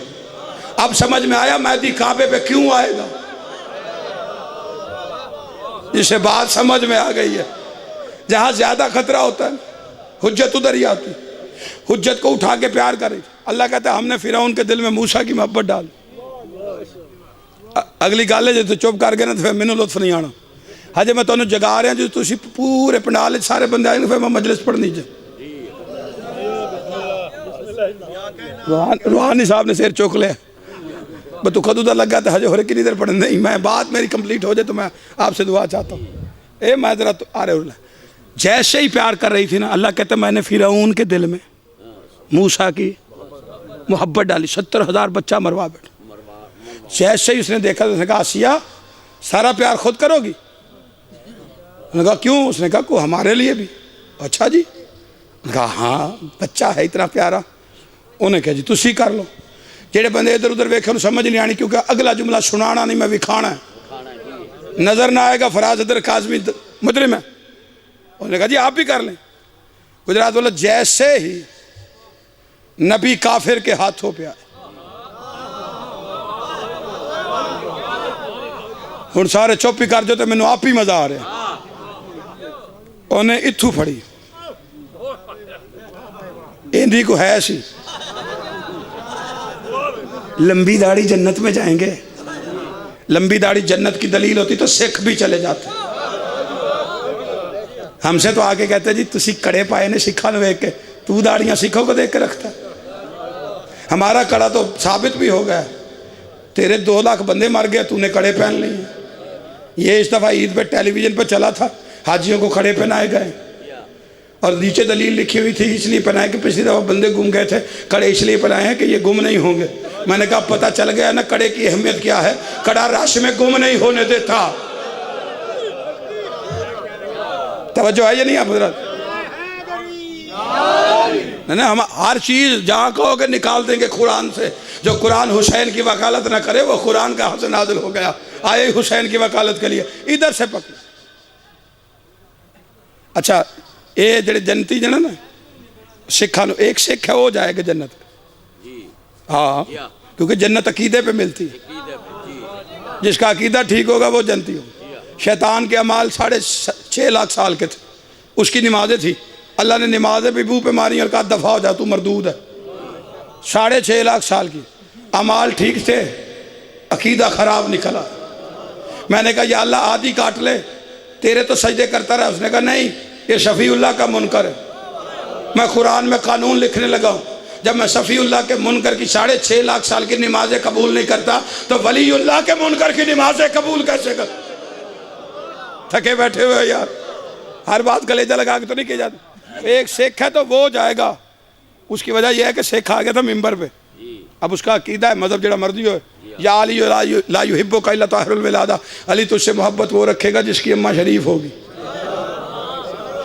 अब समझ में आया मेहदी काबे पे क्यों आएगा? जिसे बात समझ में आ गई है, जहां ज्यादा खतरा होता है हुज्जत उधर ही आती। हुज्जत को उठा के प्यार कर रही थी। अल्लाह कहता है हमने फिरौन के दिल में मूसा की मोहब्बत डाल। अगली गल है जो चुप कर गए ना, तो फिर मैनू लुत्फ नहीं आना। हजे मैं तुहानू जगा रहा, जो तुम पूरे पंडाल सारे बंदे आए, फिर मैं मजलिस पढ़नी चाहिए। रूहानी साहब ने सिर चुक लिया, मैं तू कदू लगा तो हजे हो रही कितनी देर पढ़ने। नहीं, मैं बात मेरी कंप्लीट हो जाए तो मैं आपसे दुआ चाहता हूँ। ए मैं जरा तो आ रहे, जैसे ही प्यार कर रही थी ना, अल्लाह कहता मैंने फिरौन के दिल में मूसा की मोहब्बत डाली। 70,000 बच्चा मरवा बैठा। जैसे ही उसने देखा तो उसने कहा आसिया सारा प्यार खुद करोगी? उसने कहा क्यों? उसने कहा को हमारे लिए भी। अच्छा जी? उसने कहा हाँ, बच्चा है इतना प्यारा। उन्हें कहा जी तुसी कर लो। जेडे बंदे इधर उधर वेखे उन्हें समझ नहीं आनी, क्योंकि अगला जुमला सुनाना नहीं, मैं विखाना है। नजर ना आएगा फराज अदर काजमी मुजरिम है। उन्होंने कहा जी आप भी कर लें। गुजरात बोला जैसे ही नबी काफिर के हाथों पे आए, हुण सारे चुप ही कर जो, तो मैनू आप ही मजा आ रहा। उन्हें इत्थू फड़ी, इंदी को है सी लंबी दाढ़ी जन्नत में जाएंगे। लंबी दाढ़ी जन्नत की दलील होती तो सिख भी चले जाते। हमसे तो आके कहते जी तुसी कड़े पाए ने सिखा ने देख के, तू दाढ़ियां सिखों को देख के रखता है। हमारा कड़ा तो साबित भी हो गया, तेरे 2 लाख बंदे मर गए, तूने कड़े पहन लिए। ये इस दफ़ा ईद पे टेलीविजन पे चला था, हाजियों को कड़े पहनाए गए, और नीचे दलील लिखी हुई थी इसलिए पहनाए कि पिछली दफ़ा बंदे गुम गए थे, कड़े इसलिए पहनाए हैं कि ये गुम नहीं होंगे। मैंने कहा पता चल गया ना कड़े की अहमियत क्या है। कड़ा रश में गुम नहीं होने देता। तवज्जो है या नहीं आप हज़रात? ना हम हर चीज़ जहाँ कहोगे निकाल देंगे कुरान से। जो कुरान हुसैन की वकालत ना करे वो कुरान कहाँ से नाजिल हो गया? आए हुसैन की वकालत के लिए इधर से पकड़। अच्छा ये जड़े जन्नती जन ना सिखा, एक सिख है वो जाएगा जन्नत। हाँ, क्योंकि जन्नत अकीदे पे मिलती है। जिसका अकीदा ठीक होगा वो जन्नती होगा। शैतान के अमाल 6.5 लाख साल के थे, उसकी नमाजें थी। अल्लाह ने नमाजें भी मुँह पे मारी और कहा दफा हो जा तू मरदूद है। 6.5 लाख साल की अमाल ठीक थे, अकीदा खराब निकला। मैंने कहा या अल्लाह आदि काट ले, तेरे तो सजदे करता रहा। उसने कहा नहीं, ये शफीउल्लाह का मुनकर है। मैं कुरान में कानून लिखने लगा हूँ, जब मैं शफीउल्लाह के मुनकर की 6.5 लाख साल की नमाजें कबूल नहीं करता तो वलीउल्लाह के मुनकर की नमाजें कबूल कैसे कर? थके बैठे हुए यार, हर बात कलेजा लगा के तो नहीं की जाती। एक सिख है तो वो जाएगा, उसकी वजह यह है कि सिख आ गया था मिंबर पे। अब उसका अकीदा है मजहब जड़ा मर्जी हो, या अली ला युहिब्बुका इल्ला ताहिरुल विलादा, अली तुझसे मोहब्बत वो रखेगा जिसकी अम्मा शरीफ होगी।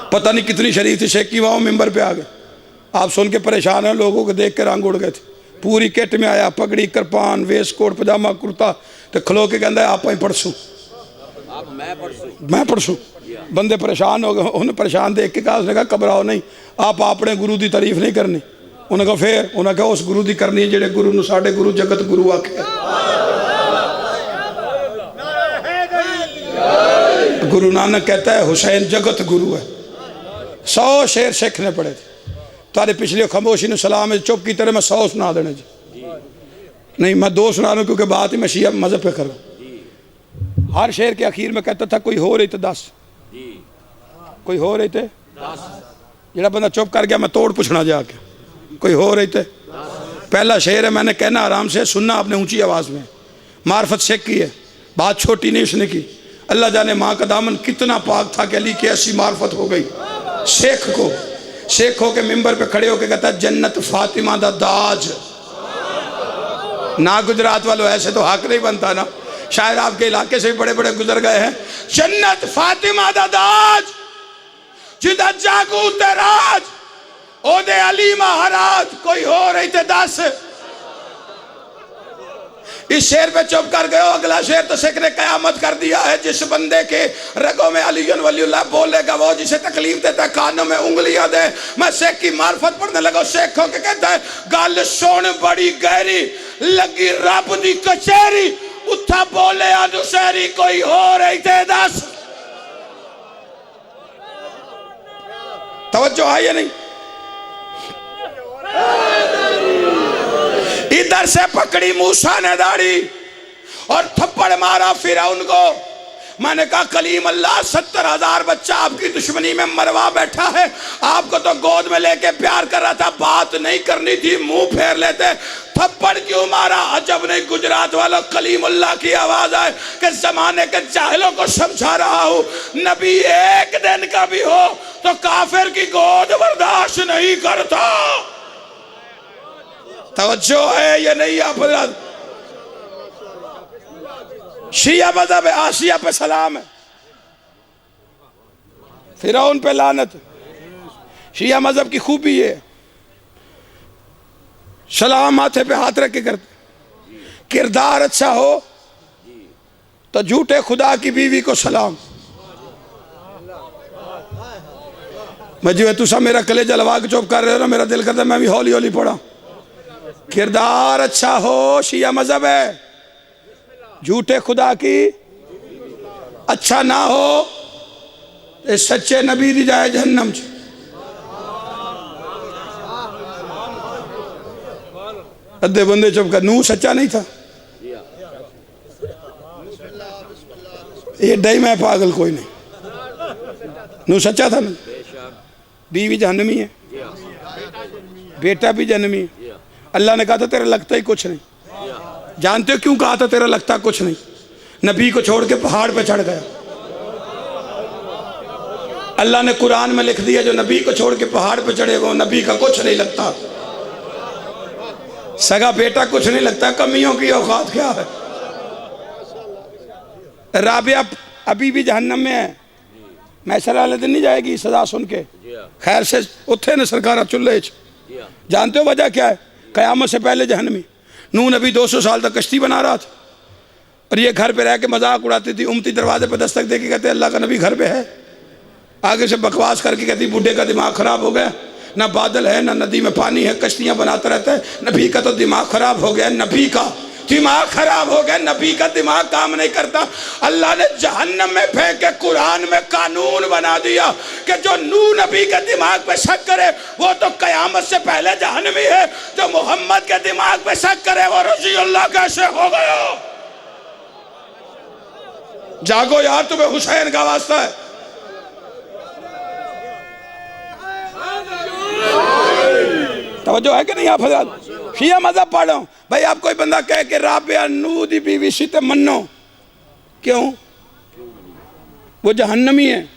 पता नहीं कितनी शरीफ थी, शेख की वहाँ मिंबर पे आ गए। आप सुन के परेशान हैं, लोगों को देख के रंग उड़ गए थे। पूरी किट में आया, पगड़ी कृपान वेस्ट कोट पजामा कुर्ता, तो खलो के कहता है आप ही पढ़सूँ, मैं पढ़सूँ। बंदे परेशान हो गए, उन्हें परेशान देख के कहा, उसने कहा घबराओ नहीं, आप अपने गुरु की तारीफ नहीं करनी। उन्हें कहा फिर, उन्हें कहा उस गुरु की करनी है जेडे गुरु नूं साडे गुरु जगत गुरु आखे। गुरु नानक कहता है हुसैन जगत गुरु है। 100 शेर सिख ने पढ़े थे। तारे पिछली खामोशी ने सलाम है, चुप की तरह मैं 100 सुना देने जी, नहीं मैं 2 सुना रहा क्योंकि बात ही मैं शिया मजहब पे कर रहा हूँ। हर शेर के आखिर में कहता था कोई हो रही तो 10, कोई हो रही थे 10। जेड़ा बंदा चुप कर गया मैं तोड़ पूछना जाके, कोई हो रही थे। पहला शेर है, मैंने कहना आराम से, सुनना आपने ऊंची आवाज में। मार्फत शेख की है, बात छोटी नहीं उसने की। अल्लाह जाने माँ का दामन कितना पाक था कि अली की ऐसी मार्फत हो गई। शेख हो के मिंबर पे खड़े होके कहता है जन्नत फातिमा दा दाज। ना गुजरात वालों ऐसे तो हक नहीं बनता ना, शायद आपके इलाके से भी बड़े बड़े गुजर गए हैं। जन्नत फातिमा दा दाज जिदा जागू तेराज ओदे अली महाराज, कोई हो रही थे 10। इस शेर पे चुप कर गए। अगला शेर तो शेख ने कयामत कर दिया है। जिस बंदे के रगों में अलीयन वलीउल्लाह बोलेगा, वो जिसे तकलीफ देता है कानों में उंगलियां दे। मैं शेख की मार्फत पढ़ने लगा। शेख हो के कहता है गल सुन बड़ी गहरी, लगी रब दी कचहरी, उठा बोले अनुशहरी, कोई हो रही थे 10। तवज्जो है या नहीं? इधर से पकड़ी मूसा ने दाढ़ी और थप्पड़ मारा फिरौन को। मैंने कहा कलीम अल्लाह 70,000 बच्चा आपकी दुश्मनी में मरवा बैठा है, आपको तो गोद में लेके प्यार कर रहा था, बात नहीं करनी थी, मुंह फेर लेते, थप्पड़ क्यों मारा? अजब नहीं गुजरात वालों, कलीम अल्लाह की आवाज आए कि जमाने के जाहिलों को समझा रहा हूं, नबी एक दिन का भी हो तो काफिर की गोद बर्दाश्त नहीं करता। तवज्जो है या नहीं? आप शिया मजहब है, आसिया पे सलाम है, फिरौन पे लानत। शिया मजहब की खूबी है, सलाम माथे पे हाथ रख के करते। किरदार अच्छा हो तो झूठे खुदा की बीवी को सलाम। मैं जो तुसा मेरा कलेजा लवा के चुप कर रहे हो ना, मेरा दिल करता मैं भी हौली हौली पढ़ा। किरदार अच्छा हो, शिया मजहब है, झूठे खुदा की अच्छा ना हो, इस सच्चे नबी दी जाए जहन्नम च। अद्धे बंदे चुप कर, नूह सच्चा नहीं था, ये डई मैं पागल कोई नहीं। नूह सच्चा था ना, बीवी जहन्नमी है, बेटा भी जहन्नमी है। अल्लाह ने कहा था तेरा लगता ही कुछ नहीं। जानते हो क्यों कहा था तेरा लगता कुछ नहीं? नबी को छोड़ के पहाड़ पे चढ़ गया। अल्लाह ने कुरान में लिख दिया जो नबी को छोड़ के पहाड़ पे चढ़े वो नबी का कुछ नहीं लगता। सगा बेटा कुछ नहीं लगता, कमियों की औकात क्या है। राबिया अभी भी जहन्नम में है, मैशर वाले दिन नहीं जाएगी सजा सुन के, खैर से उठे ने सरकार चुल्हे। जानते हो वजह क्या है? कयामत से पहले जहन्नमी। नूह नबी 200 साल तक कश्ती बना रहा था और ये घर पे रह के मजाक उड़ाती थी। उम्मती दरवाजे पे दस्तक दे के कहते अल्लाह का नबी घर पे है, आगे से बकवास करके कहती बूढ़े का दिमाग खराब हो गया, ना बादल है ना नदी में पानी है, कश्तियां बनाता रहता है। नबी का तो दिमाग खराब हो गया, नबी का दिमाग खराब हो गया, नबी का दिमाग काम नहीं करता। अल्लाह ने जहन्नम में फेंक के कुरान में कानून बना दिया कि जो नूह नबी के दिमाग पे शक करे वो तो कयामत से पहले जहन्नमी है, जो मोहम्मद के दिमाग पे शक करे वो रसूल अल्लाह कैसे हो गया। जागो यार, तुम्हें हुसैन का वास्ता है। तवज्जो है कि नहीं? आप हज़रात शिया मज़हब पढ़ रहा हूँ भाई। आप कोई बंदा कहे कि राबिया नूह दी बीवी सी ते मनो, क्यों? वो जहन्नमी है,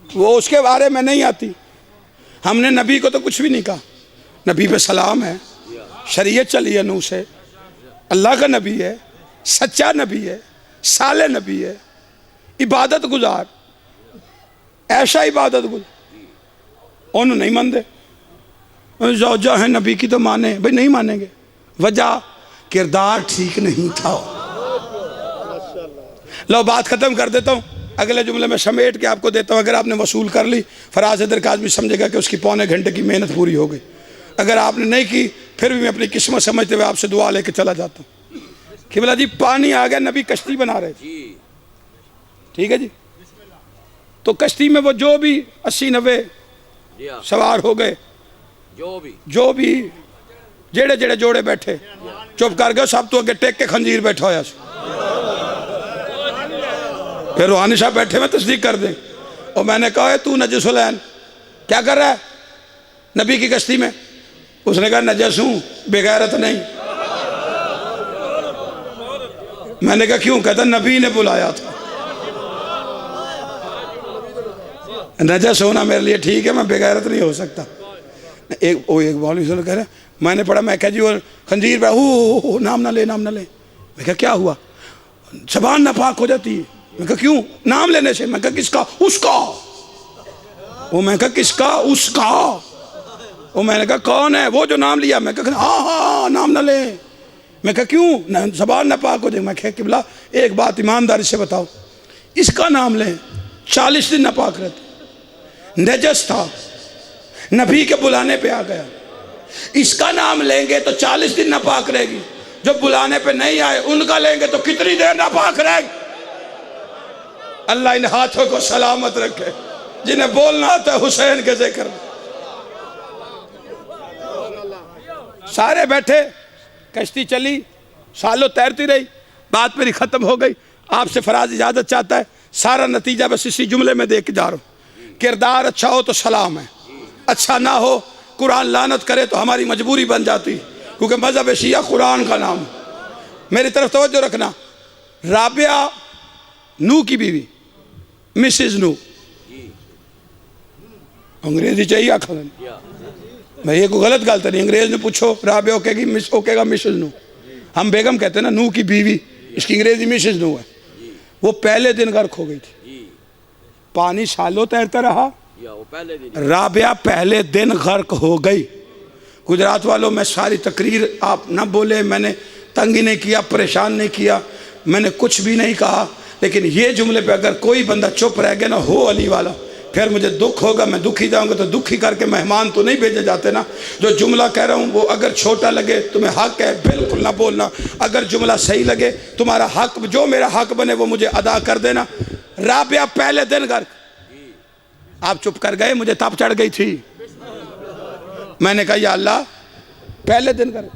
वो उसके बारे में नहीं आती। हमने नबी को तो कुछ भी नहीं कहा, नबी पे सलाम है, शरीयत चली है नूह से, अल्लाह का नबी है, सच्चा नबी है, साले नबी है, इबादत गुजार, ऐसा इबादत गुजार। उन्होंने नहीं मानते, ज़ौजा है नबी की तो माने, भाई नहीं मानेंगे। वजह किरदार ठीक नहीं था। लो बात खत्म कर देता हूँ। अगले जुमले में समेट के आपको देता हूँ। अगर आपने वसूल कर ली, फराज हैदर काज़मी समझेगा कि उसकी पौने घंटे की मेहनत पूरी हो गई। अगर आपने नहीं की, फिर भी मैं अपनी किस्मत समझते हुए आपसे दुआ लेके चला जाता हूँ। किबला जी पानी आ गया, नबी कश्ती बना रहे थे, ठीक है जी। तो कश्ती में वो जो भी 80-90 सवार हो गए, जो भी जेड़े जेड़े जोड़े बैठे, चुप कर गए। सब तो अगे टेक के खंजीर बैठा होया। फिर रूहानी साहब बैठे में तस्दीक कर दें। और मैंने कहा तू नजस हुलैन क्या कर रहा है नबी की कश्ती में? उसने कहा नजस हूं, बेगैरत नहीं। मैंने कहा क्यों? कहता नबी ने बुलाया था। नजस होना मेरे लिए ठीक है, मैं बेगैरत नहीं हो सकता। एक मौलवी कह रहा मैंने पढ़ा, मैं कहा जी वो खंजीर पे हो नाम ना ले, नाम ना ले। मैं कहा क्या हुआ? ज़बान नापाक हो जाती है। मैं कहा क्यों? नाम लेने से। मैं कहा किसका? उसका। वो मैं कहा किसका? उसका। वो मैंने कहा कौन है? वो जो नाम लिया। मैं कहा हाँ नाम ना ले। मैं कहा क्यों? ज़बान नापाक हो जाए। मैं कहा किबला एक बात ईमानदारी से बताओ, इसका नाम लें 40 दिन नापाक रहते, नजस था, नबी के बुलाने पे आ गया। इसका नाम लेंगे तो 40 दिन नापाक रहेगी, जो बुलाने पे नहीं आए उनका लेंगे तो कितनी देर नापाक रहेगी। अल्लाह इन हाथों को सलामत रखे जिन्हें बोलना आता है हुसैन के जिक्र। सारे बैठे, कश्ती चली, सालों तैरती रही, बात मेरी खत्म हो गई। आपसे फराज इजाजत चाहता है, सारा नतीजा बस इसी जुमले में देख के जा रहा हूं। किरदार अच्छा हो तो सलाम है, अच्छा ना हो कुरान लानत करे तो हमारी मजबूरी बन जाती, क्योंकि मजहब शिया कुरान का नाम। मेरी तरफ तवज्जो रखना। राबिया नू की बीवी, मिसेज नू, अंग्रेजी चाहिए आखन भाई, ये कोई गलत गल तो नहीं। अंग्रेज ने पूछो, राबिया ओकेगी, मिस ओकेगा मिसेज नू। हम बेगम कहते हैं ना, नू की बीवी, इसकी अंग्रेजी मिसेज नू है। वो पहले दिन गर्क हो गई थी, पानी सालों तैरता रहा, राबिया पहले दिन गर्क हो गई। गुजरात वालों, मैं सारी तकरीर आप ना बोले, मैंने तंग ही नहीं किया, परेशान नहीं किया, मैंने कुछ भी नहीं कहा, लेकिन ये जुमले पे अगर कोई बंदा चुप रह गया ना, हो अली वाला, फिर मुझे दुख होगा, मैं दुखी जाऊंगा। तो दुखी करके मेहमान तो नहीं भेजे जाते ना। जो जुमला कह रहा हूँ वो अगर छोटा लगे, तुम्हें हक है बिल्कुल ना बोलना। अगर जुमला सही लगे, तुम्हारा हक, जो मेरा हक बने वो मुझे अदा कर देना। राबिया पहले दिन गर्क, आप चुप कर गए, मुझे तप चढ़ गई थी। मैंने कहा या अल्लाह पहले दिन गर्क।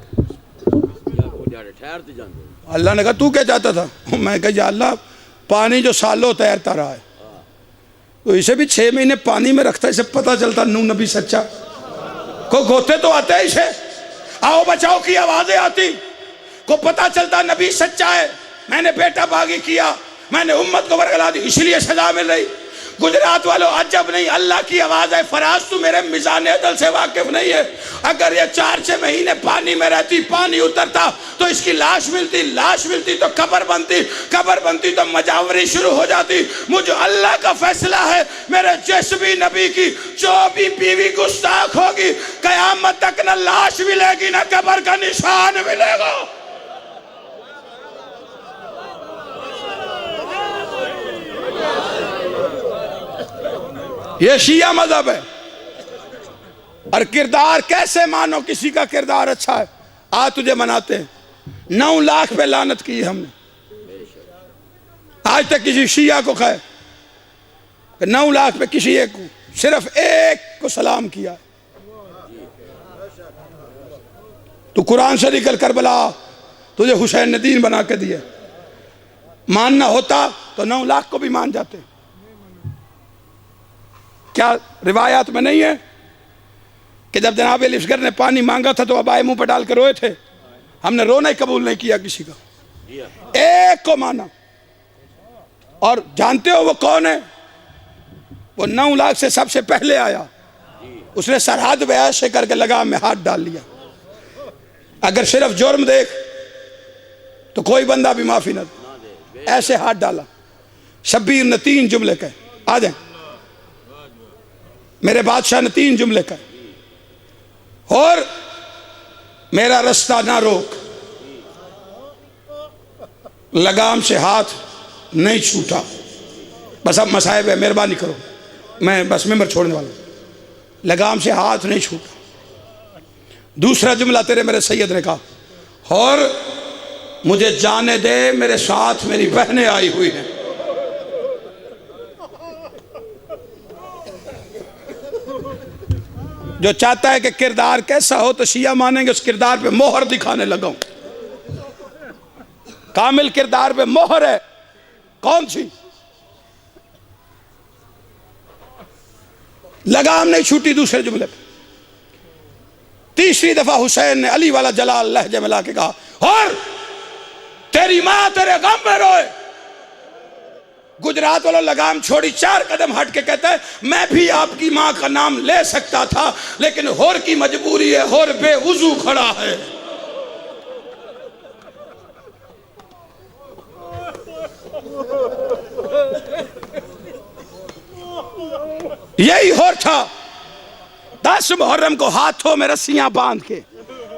अल्लाह ने कहा तू क्या चाहता था? मैं कहा या अल्लाह पानी जो सालों तैरता रहा है, तो इसे भी 6 महीने पानी में रखता है, इसे पता चलता नू नबी सच्चा। को गोते तो आते हैं इसे, आओ बचाओ की आवाजें आती, को पता चलता नबी सच्चा है। मैंने बेटा बागी किया, मैंने उम्मत को बरगला दी, इसलिए सजा मिल रही। गुजरात वालों अजब नहीं, अल्लाह की आवाज है। फराज तू मेरे मिजान अदल से वाकिफ नहीं है। अगर ये 4-6 महीने पानी में रहती, पानी उतरता तो इसकी लाश मिलती, लाश मिलती तो कब्र बनती, कब्र बनती तो मजावरी शुरू हो जाती। मुझे अल्लाह का फैसला है, मेरे जिस भी नबी की जो भी बीवी गुस्ताख होगी, कयामत तक न लाश मिलेगी न कब्र का निशान मिलेगा। ये शिया मजहब है। और किरदार कैसे मानो किसी का किरदार अच्छा है? आज तुझे मनाते हैं। 9 लाख पे लानत की हमने, आज तक किसी शिया को कहे 9 लाख पे किसी एक को, सिर्फ एक को सलाम किया। तू कुरान से निकल करबला, तुझे हुसैन ने दीन बना के दिया। मानना होता तो 9 लाख को भी मान जाते। क्या रिवायात में नहीं है कि जब जनाब अली असगर ने पानी मांगा था तो अबाए मुंह पर डाल कर रोए थे? हमने रोना ही कबूल नहीं किया किसी का, एक को माना। और जानते हो वो कौन है? वो 9 लाख से सबसे पहले आया, उसने सरहद बयास से करके लगाम में हाथ डाल लिया। अगर सिर्फ जुर्म देख तो कोई बंदा भी माफी न दे, ऐसे हाथ डाला। शब्बीर ने 3 जुमले कहे, आ जाए मेरे बादशाह ने 3 जुमले कहे, और मेरा रास्ता ना रोक, लगाम से हाथ नहीं छूटा, बस अब मसाइब है, मेहरबानी करो, मैं बस मेंबर छोड़ने वाला हूँ। लगाम से हाथ नहीं छूटा। दूसरा जुमला तेरे मेरे सैयद ने कहा, और मुझे जाने दे, मेरे साथ मेरी बहनें आई हुई हैं। जो चाहता है कि किरदार कैसा हो तो शिया मानेंगे उस किरदार पे मोहर दिखाने लगा हूं। कामिल किरदार पे मोहर है। कौन सी? लगाम नहीं छूटी दूसरे जुमले पे। तीसरी दफा हुसैन ने अली वाला जलाल लहजे में लाके कहा, और तेरी मां तेरे गम में रोए। गुजरात वालों लगाम छोड़ी, 4 कदम हट के कहता है, मैं भी आपकी मां का नाम ले सकता था, लेकिन होर की मजबूरी है, होर बेवुजू खड़ा है। यही होर था। 10 मुहर्रम को हाथों में रस्सियां बांध के,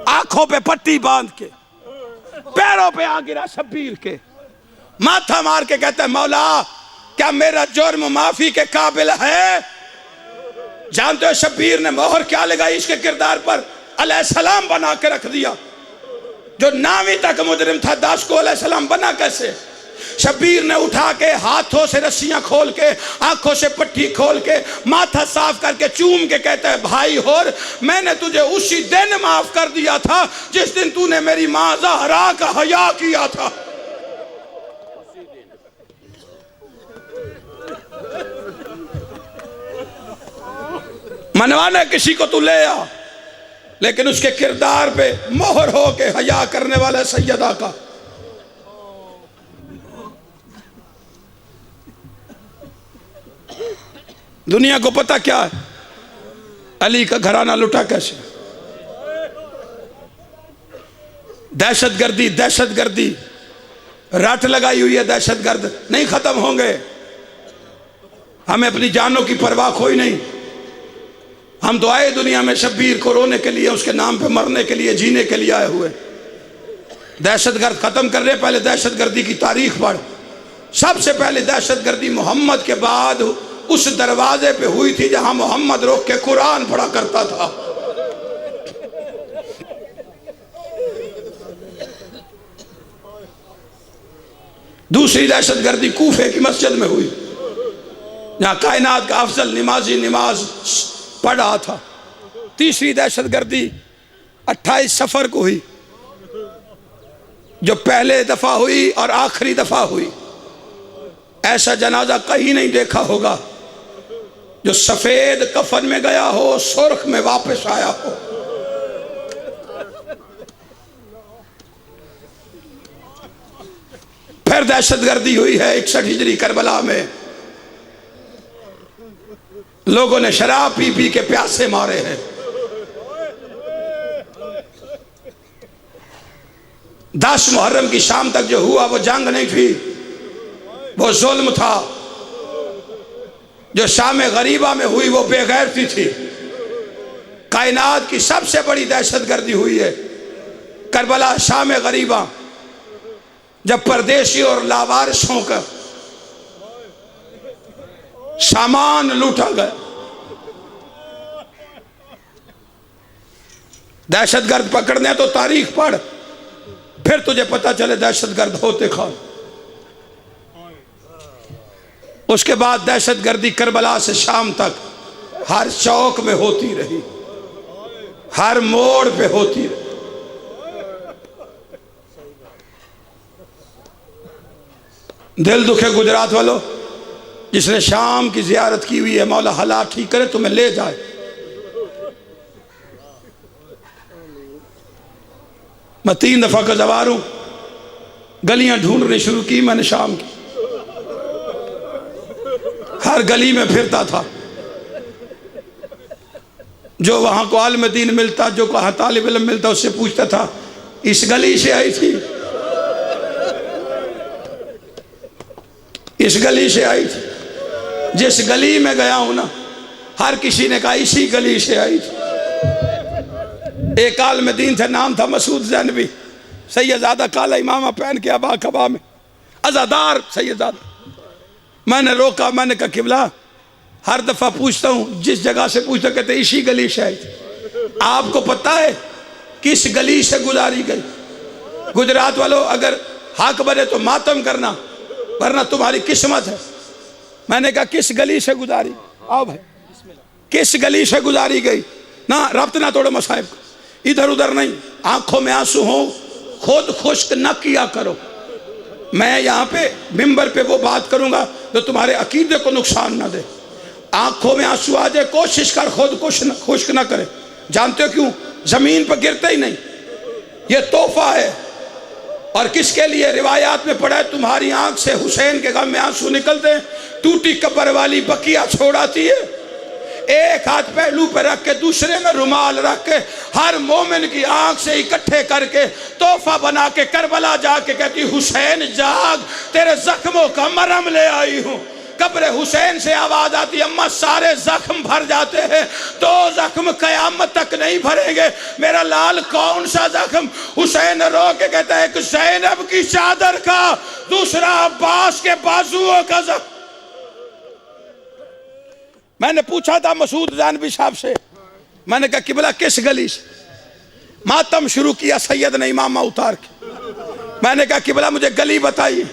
आंखों पे पट्टी बांध के, पैरों पे आ गिरा शब्बीर के, माथा मार के कहता है, मौला क्या मेरा जुर्म माफी के काबिल है? जानते हो शब्बीर ने मोहर क्या लगाई इसके किरदार पर? अलैहिस्सलाम बना के रख दिया। जो नावी तक मुजरिम था 10 को अलैहिस्सलाम बना कैसे? शब्बीर ने उठा के हाथों से रस्सियां खोल के, आंखों से पट्टी खोल के, माथा साफ करके चूम के कहता है, भाई होर मैंने तुझे उसी दिन माफ कर दिया था जिस दिन तूने मेरी मां ज़हरा का हया किया था। मनवाना किसी को तू ले आ, लेकिन उसके किरदार पे मोहर हो के हया करने वाला सैयदा का। दुनिया को पता क्या है अली का घराना लुटा कैसे। दहशतगर्दी दहशतगर्दी रट लगाई हुई है। दहशतगर्द नहीं खत्म होंगे। हमें अपनी जानों की परवाह कोई नहीं। हम तो आए दुनिया में शब्बीर को रोने के लिए, उसके नाम पे मरने के लिए, जीने के लिए आए हुए। दहशतगर्द खत्म कर रहे। पहले दहशतगर्दी की तारीख पढ़। सबसे पहले दहशतगर्दी मोहम्मद के बाद उस दरवाजे पे हुई थी जहां मोहम्मद रोक के कुरान पढ़ा करता था। दूसरी दहशतगर्दी कूफे की मस्जिद में हुई जहां कायनात का अफजल नमाजी नमाज पढ़ रहा था। तीसरी दहशतगर्दी 28 सफर को हुई, जो पहले दफा हुई और आखिरी दफा हुई। ऐसा जनाजा कहीं नहीं देखा होगा जो सफेद कफन में गया हो, सुर्ख में वापस आया हो। फिर दहशतगर्दी हुई है 61 हिजरी करबला में। लोगों ने शराब पी पी के प्यासे मारे हैं। दस मुहर्रम की शाम तक जो हुआ वो जंग नहीं थी, वो जुल्म था। जो शाम गरीबा में हुई वो बेगैरती थी। कायनात की सबसे बड़ी दहशतगर्दी हुई है करबला, शाम गरीबा, जब परदेशी और लावारिसों का सामान लूटा गया। दहशतगर्द पकड़ने तो तारीख पढ़, फिर तुझे पता चले दहशतगर्द होते कौन। उसके बाद दहशतगर्दी करबला से शाम तक हर चौक में होती रही, हर मोड़ पे होती रही। दिल दुखे गुजरात वालों, जिसने शाम की जियारत की हुई है, मौला हालात ठीक करे तुम्हें ले जाए। मैं 3 दफा का जवार हूं। गलियां ढूंढनी शुरू की मैंने शाम की। हर गली में फिरता था। जो वहां को आलिम दीन मिलता, जो कहा तालिब इल्म मिलता, उससे पूछता था इस गली से आई थी, इस गली से आई थी। जिस गली में गया हूं ना, हर किसी ने कहा इसी गली से आई थी। एक आलिम दीन थे, नाम था मसूद ज़ैनबी। सैयदादा काला इमामा पहन के अबा कबा में, अज़ादार सैयदादा। मैंने रोका, मैंने कहा किबला हर दफ़ा पूछता हूँ, जिस जगह से पूछता कहते इसी गली से आई थी। आपको पता है किस गली से गुजारी गई? गुजरात वालों, अगर हक बने तो मातम करना, वरना तुम्हारी किस्मत है। मैंने कहा किस गली से गुजारी? आओ भाई, किस गली से गुजारी गई? ना रब्त ना तोड़ो मसाइब को, इधर उधर नहीं, आंखों में आंसू हो, खुद खुश्क न किया करो। मैं यहाँ पे मिंबर पे वो बात करूंगा जो तुम्हारे अकीदे को नुकसान ना दे। आंखों में आंसू आ जाए, कोशिश कर खुद खुश्क ना करे। जानते हो क्यों? जमीन पर गिरते ही नहीं, ये तोहफा है। और किसके लिए? रिवायात में पढ़ा है, तुम्हारी आंख से हुसैन के गम में आंसू निकलते हैं, टूटी कब्र वाली बकिया छोड़ाती है। एक हाथ पहलू पे रख के दूसरे में रुमाल रख के हर मोमिन की आंख से इकट्ठे करके तोहफा बना के करबला जाके कहती हुसैन जाग, तेरे जख्मों का मरहम ले आई हूं। कब्र हुसैन से आवाज आती, अम्मा सारे जख्म भर जाते हैं, दो जख्म कयामत तक नहीं भरेंगे। मेरा लाल कौन सा जख्म? हुसैन रो के कहता है, एक ज़ैनब की चादर का, दूसरा अब्बास के बाजुओं का जख्म। मैंने पूछा था मसूद जानवी साहब से, मैंने कहा किबला किस गली से? मातम शुरू किया सैयद ने इमामा उतार के। मैंने कहा किबला मुझे गली बताइए।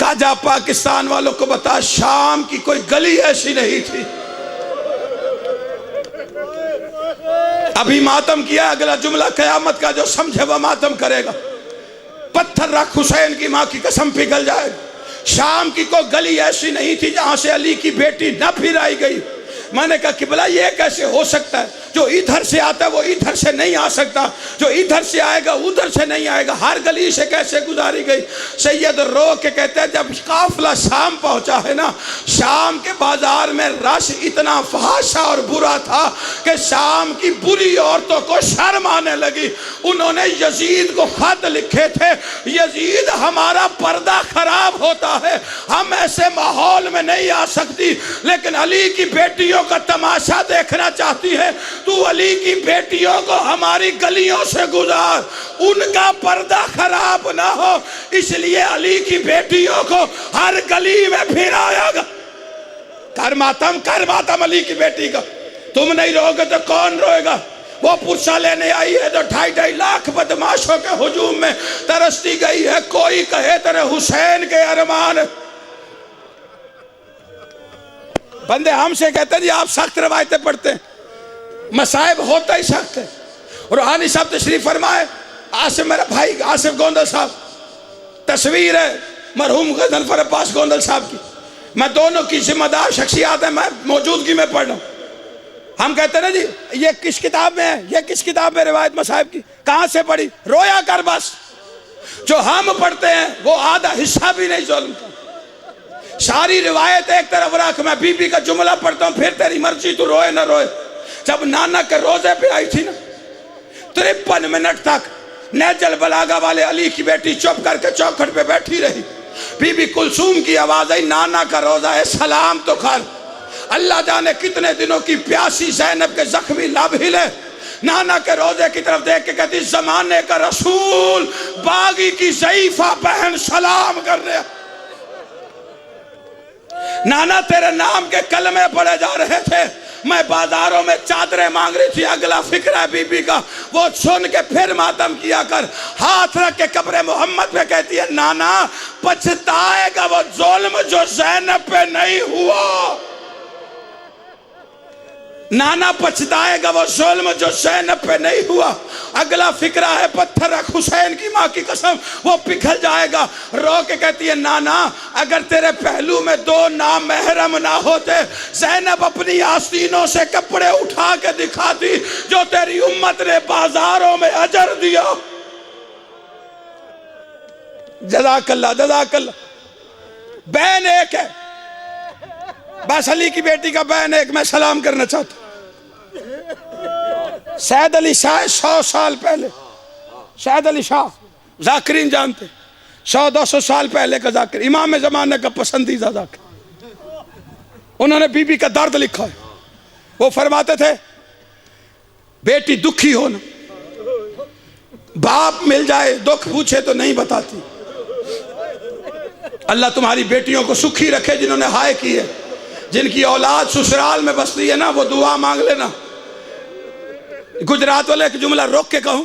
कहा जा पाकिस्तान वालों को बता, शाम की कोई गली ऐसी नहीं थी। अभी मातम किया, अगला जुमला कयामत का जो समझे वह मातम करेगा। पत्थर रख, हुसैन की मां की कसम पिघल जाएगी। शाम की कोई गली ऐसी नहीं थी जहां से अली की बेटी न फिराई गई। मैंने कहा किबला ये कैसे हो सकता है? जो इधर से आता है वो इधर से नहीं आ सकता, जो इधर से आएगा उधर से नहीं आएगा, हर गली से कैसे गुजारी गई? सैयद रो के कहते हैं, जब काफिला शाम पहुंचा है ना, शाम के बाजार में रश इतना फहाशा और बुरा था कि शाम की बुरी औरतों को शर्म आने लगी। उन्होंने यजीद को खत लिखे थे, यजीद हमारा पर्दा खराब होता है, हम ऐसे माहौल में नहीं आ सकती, लेकिन अली की बेटियों का तमाशा देखना चाहती है, तू अली की बेटियों को हमारी गलियों से गुजार, उनका पर्दा खराब ना हो, इसलिए अली की बेटियों को हर गली में फिराया। कर मातम अली की बेटी का। तुम नहीं रोगे तो कौन रोएगा? वो पुरसा लेने आई है जो 2.5 लाख बदमाशों के हुजूम में तरसती गई है। कोई कहे तेरे हुसैन के अरमान। बंदे हमसे कहते हैं जी आप सख्त रवायतें पढ़ते हैं, मसाइब होता ही सख्त है। रूहानी साहब तशरीफ फरमाए, आसिफ मेरा भाई आसिफ गोंदल साहब, तस्वीर है मरहूम गजनफर अब्बास गोंदल साहब की, मैं दोनों की जिम्मेदार शख्सियात है, मैं मौजूदगी में पढ़ रहा हूँ। हम कहते हैं ना जी ये किस किताब में है, ये किस किताब में रिवायत मसाइब की? कहाँ से पढ़ी? रोया कर बस। जो हम पढ़ते हैं वो आधा हिस्सा भी नहीं जुल्म का। सारी रिवायत एक तरफ रख, मैं बीबी का जुमला पढ़ता हूँ, फिर तेरी मर्जी, तू रोए ना रोए। जब नाना के रोजे पे आई थी ना, 53 मिनट तक नहजुल बलागा वाले अली की बेटी चुप करके चौखट पे बैठी रही। बीबी कुलसूम की आवाज आई, नाना का रोजा है, सलाम तो कर। अल्लाह जाने कितने दिनों की प्यासी ज़ैनब के जख्मी लब हिले। नाना के रोजे की तरफ देख के कहती, जमाने का रसूल बागी की ज़ईफा बहन सलाम कर रहे। नाना तेरे नाम के कलमे पढ़े जा रहे थे, मैं बाजारों में चादरें मांग रही थी। अगला फिक्र है बीबी का, वो सुन के फिर मातम किया कर। हाथ रख के कब्र मोहम्मद पे कहती है, नाना पछताएगा वो जुल्म जो ज़ैनब पे नहीं हुआ। नाना पछताएगा वो जुल्म जो ज़ैनब पे नहीं हुआ। अगला फिक्रा है, पत्थर रख हुसैन की माँ की कसम, वो पिघल जाएगा। रो के कहती है, नाना अगर तेरे पहलू में 2 नाम महरम ना होते, ज़ैनब अपनी आस्तीनों से कपड़े उठा के दिखाती जो तेरी उम्मत ने बाजारों में अजर दिया। जज़ाकल्लाह जज़ाकल्लाह। बहन एक है, बस अली की बेटी का बहन एक, मैं सलाम करना चाहता हूं। सैयद अली शाह 100 साल पहले, सैयद अली शाह जाकिरीन जानते, 100-200 साल पहले का जाकिर, इमाम ज़माने का पसंदीदा जाकिर। उन्होंने बीबी का दर्द लिखा है। वो फरमाते थे, बेटी दुखी हो ना, बाप मिल जाए दुख पूछे तो नहीं बताती। अल्लाह तुम्हारी बेटियों को सुखी रखे जिन्होंने हाय की है। जिनकी औलाद ससुराल में बसती है ना, वो दुआ मांग लेना। गुजरात वाले एक जुमला रोक के कहूं,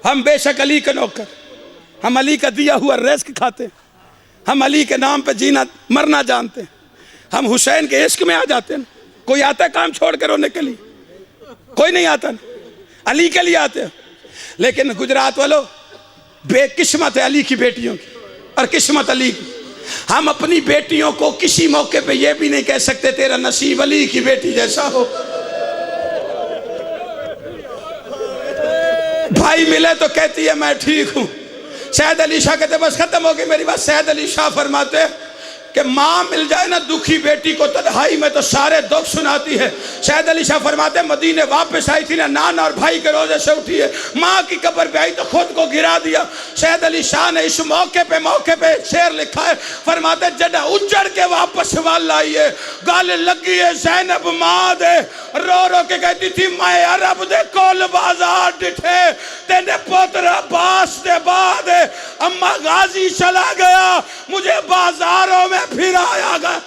हम बेशक अली के नौकर, हम अली का दिया हुआ रिज़्क खाते हैं, हम अली के नाम पे जीना मरना जानते हैं, हम हुसैन के इश्क में आ जाते हैं। कोई आता है काम छोड़ कर रोने के लिए? कोई नहीं आता, अली के लिए आते हैं। लेकिन गुजरात वालों, बेकिस्मत है अली की बेटियों की और किस्मत अली की। हम अपनी बेटियों को किसी मौके पे ये भी नहीं कह सकते तेरा नसीब अली की बेटी जैसा हो। भाई मिले तो कहती है मैं ठीक हूं। सैयद अली शाह कहते बस खत्म हो गई मेरी बात। सैयद अली शाह फरमाते कि माँ मिल जाए ना दुखी बेटी को तन्हाई में तो सारे दुख सुनाती है। सैयद अली शाह फरमाते मदीने वापस आई थी ना, नाना और भाई के रोजे से उठी है, माँ की कब्र पे आई तो खुद को गिरा दिया। सैयद अली शाह ने इस मौके पे शेर लिखा है, फरमाते जड़ा उजड़ के वापस वाल आई है, गल लगी है ज़ैनब माँ दे, रो रो के कहती थी मैं अरब दे कोल बाजार डिठे, तेरे पुत्र अब्बास दे बाद अम्मा गाजी चला गया, मुझे बाजारों में फिर आया गया।